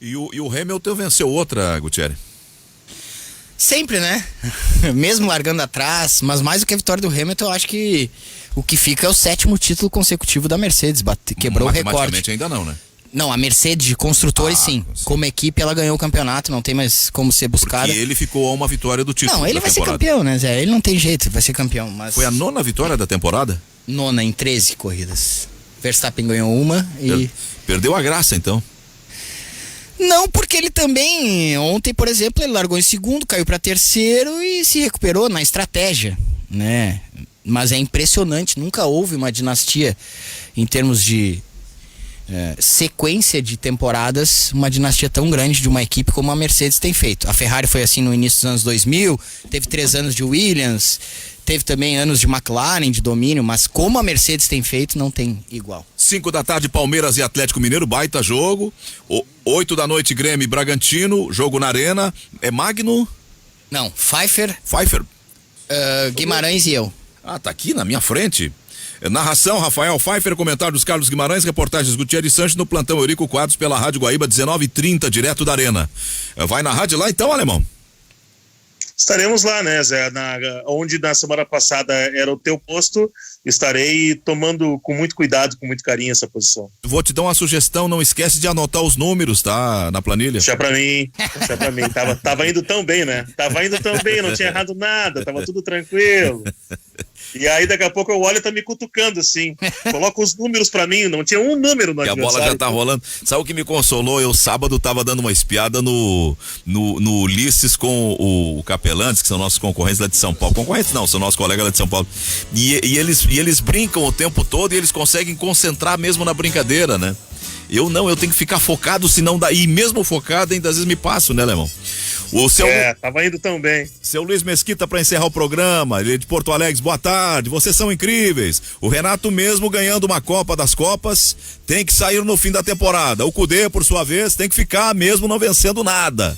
E o Hamilton venceu outra, Gutierrez? Sempre, né? Mesmo largando atrás, mas mais do que a vitória do Hamilton, eu acho que o que fica é o 7º título consecutivo da Mercedes. Quebrou o recorde. Matematicamente ainda não, né? Não, a Mercedes de construtores sim. Como equipe ela ganhou o campeonato, não tem mais como ser buscada. E ele ficou a uma vitória do título. Não, ele vai ser campeão, né, Zé? Ele não tem jeito, vai ser campeão. Mas... Foi a 9ª vitória da temporada? 9ª em 13 corridas. Verstappen ganhou uma e... Perdeu a graça, então. Não, porque ele também, ontem, por exemplo, ele largou em segundo, caiu para terceiro e se recuperou na estratégia, né? Mas é impressionante, nunca houve uma dinastia em termos de sequência de temporadas, uma dinastia tão grande de uma equipe como a Mercedes tem feito. A Ferrari foi assim no início dos anos 2000, teve 3 anos de Williams, teve também anos de McLaren, de domínio, mas como a Mercedes tem feito, não tem igual. 5 da tarde, Palmeiras e Atlético Mineiro, baita jogo. 8 da noite, Grêmio e Bragantino, jogo na Arena. É Magno? Não, Pfeiffer, Guimarães e eu. Ah, tá aqui na minha frente. Narração, Rafael Pfeiffer, comentário dos Carlos Guimarães, reportagens Gutierrez Sanches no plantão Eurico Quadros pela Rádio Guaíba, 19h30, direto da Arena. Vai na rádio lá então, Alemão? Estaremos lá, né, Zé? Onde na semana passada era o teu posto, estarei tomando com muito cuidado, com muito carinho essa posição. Vou te dar uma sugestão, não esquece de anotar os números, tá? Na planilha. Deixa pra mim. Tava indo tão bem, né? Tava indo tão bem, não tinha errado nada, tava tudo tranquilo. E aí daqui a pouco eu olho e tá me cutucando assim. Coloca os números pra mim, não tinha um número no adversário. E a bola já tá rolando. Sabe o que me consolou? Eu sábado tava dando uma espiada no Ulisses com o Capelantes, que são nossos concorrentes lá de São Paulo. Concorrentes não, são nossos colegas lá de São Paulo. E eles brincam o tempo todo e eles conseguem concentrar mesmo na brincadeira, né? Eu não, eu tenho que ficar focado, senão daí mesmo focado ainda às vezes me passo, né, Alemão? Tava indo tão bem. Seu Luiz Mesquita, para encerrar o programa, ele é de Porto Alegre, boa tarde, vocês são incríveis. O Renato mesmo ganhando uma Copa das Copas, tem que sair no fim da temporada. O Cudê, por sua vez, tem que ficar mesmo não vencendo nada.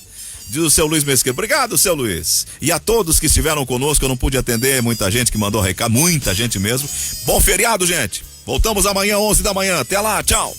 Diz o seu Luiz Mesquita. Obrigado, seu Luiz. E a todos que estiveram conosco, eu não pude atender, muita gente que mandou recado, muita gente mesmo. Bom feriado, gente. Voltamos amanhã, 11 da manhã. Até lá, tchau.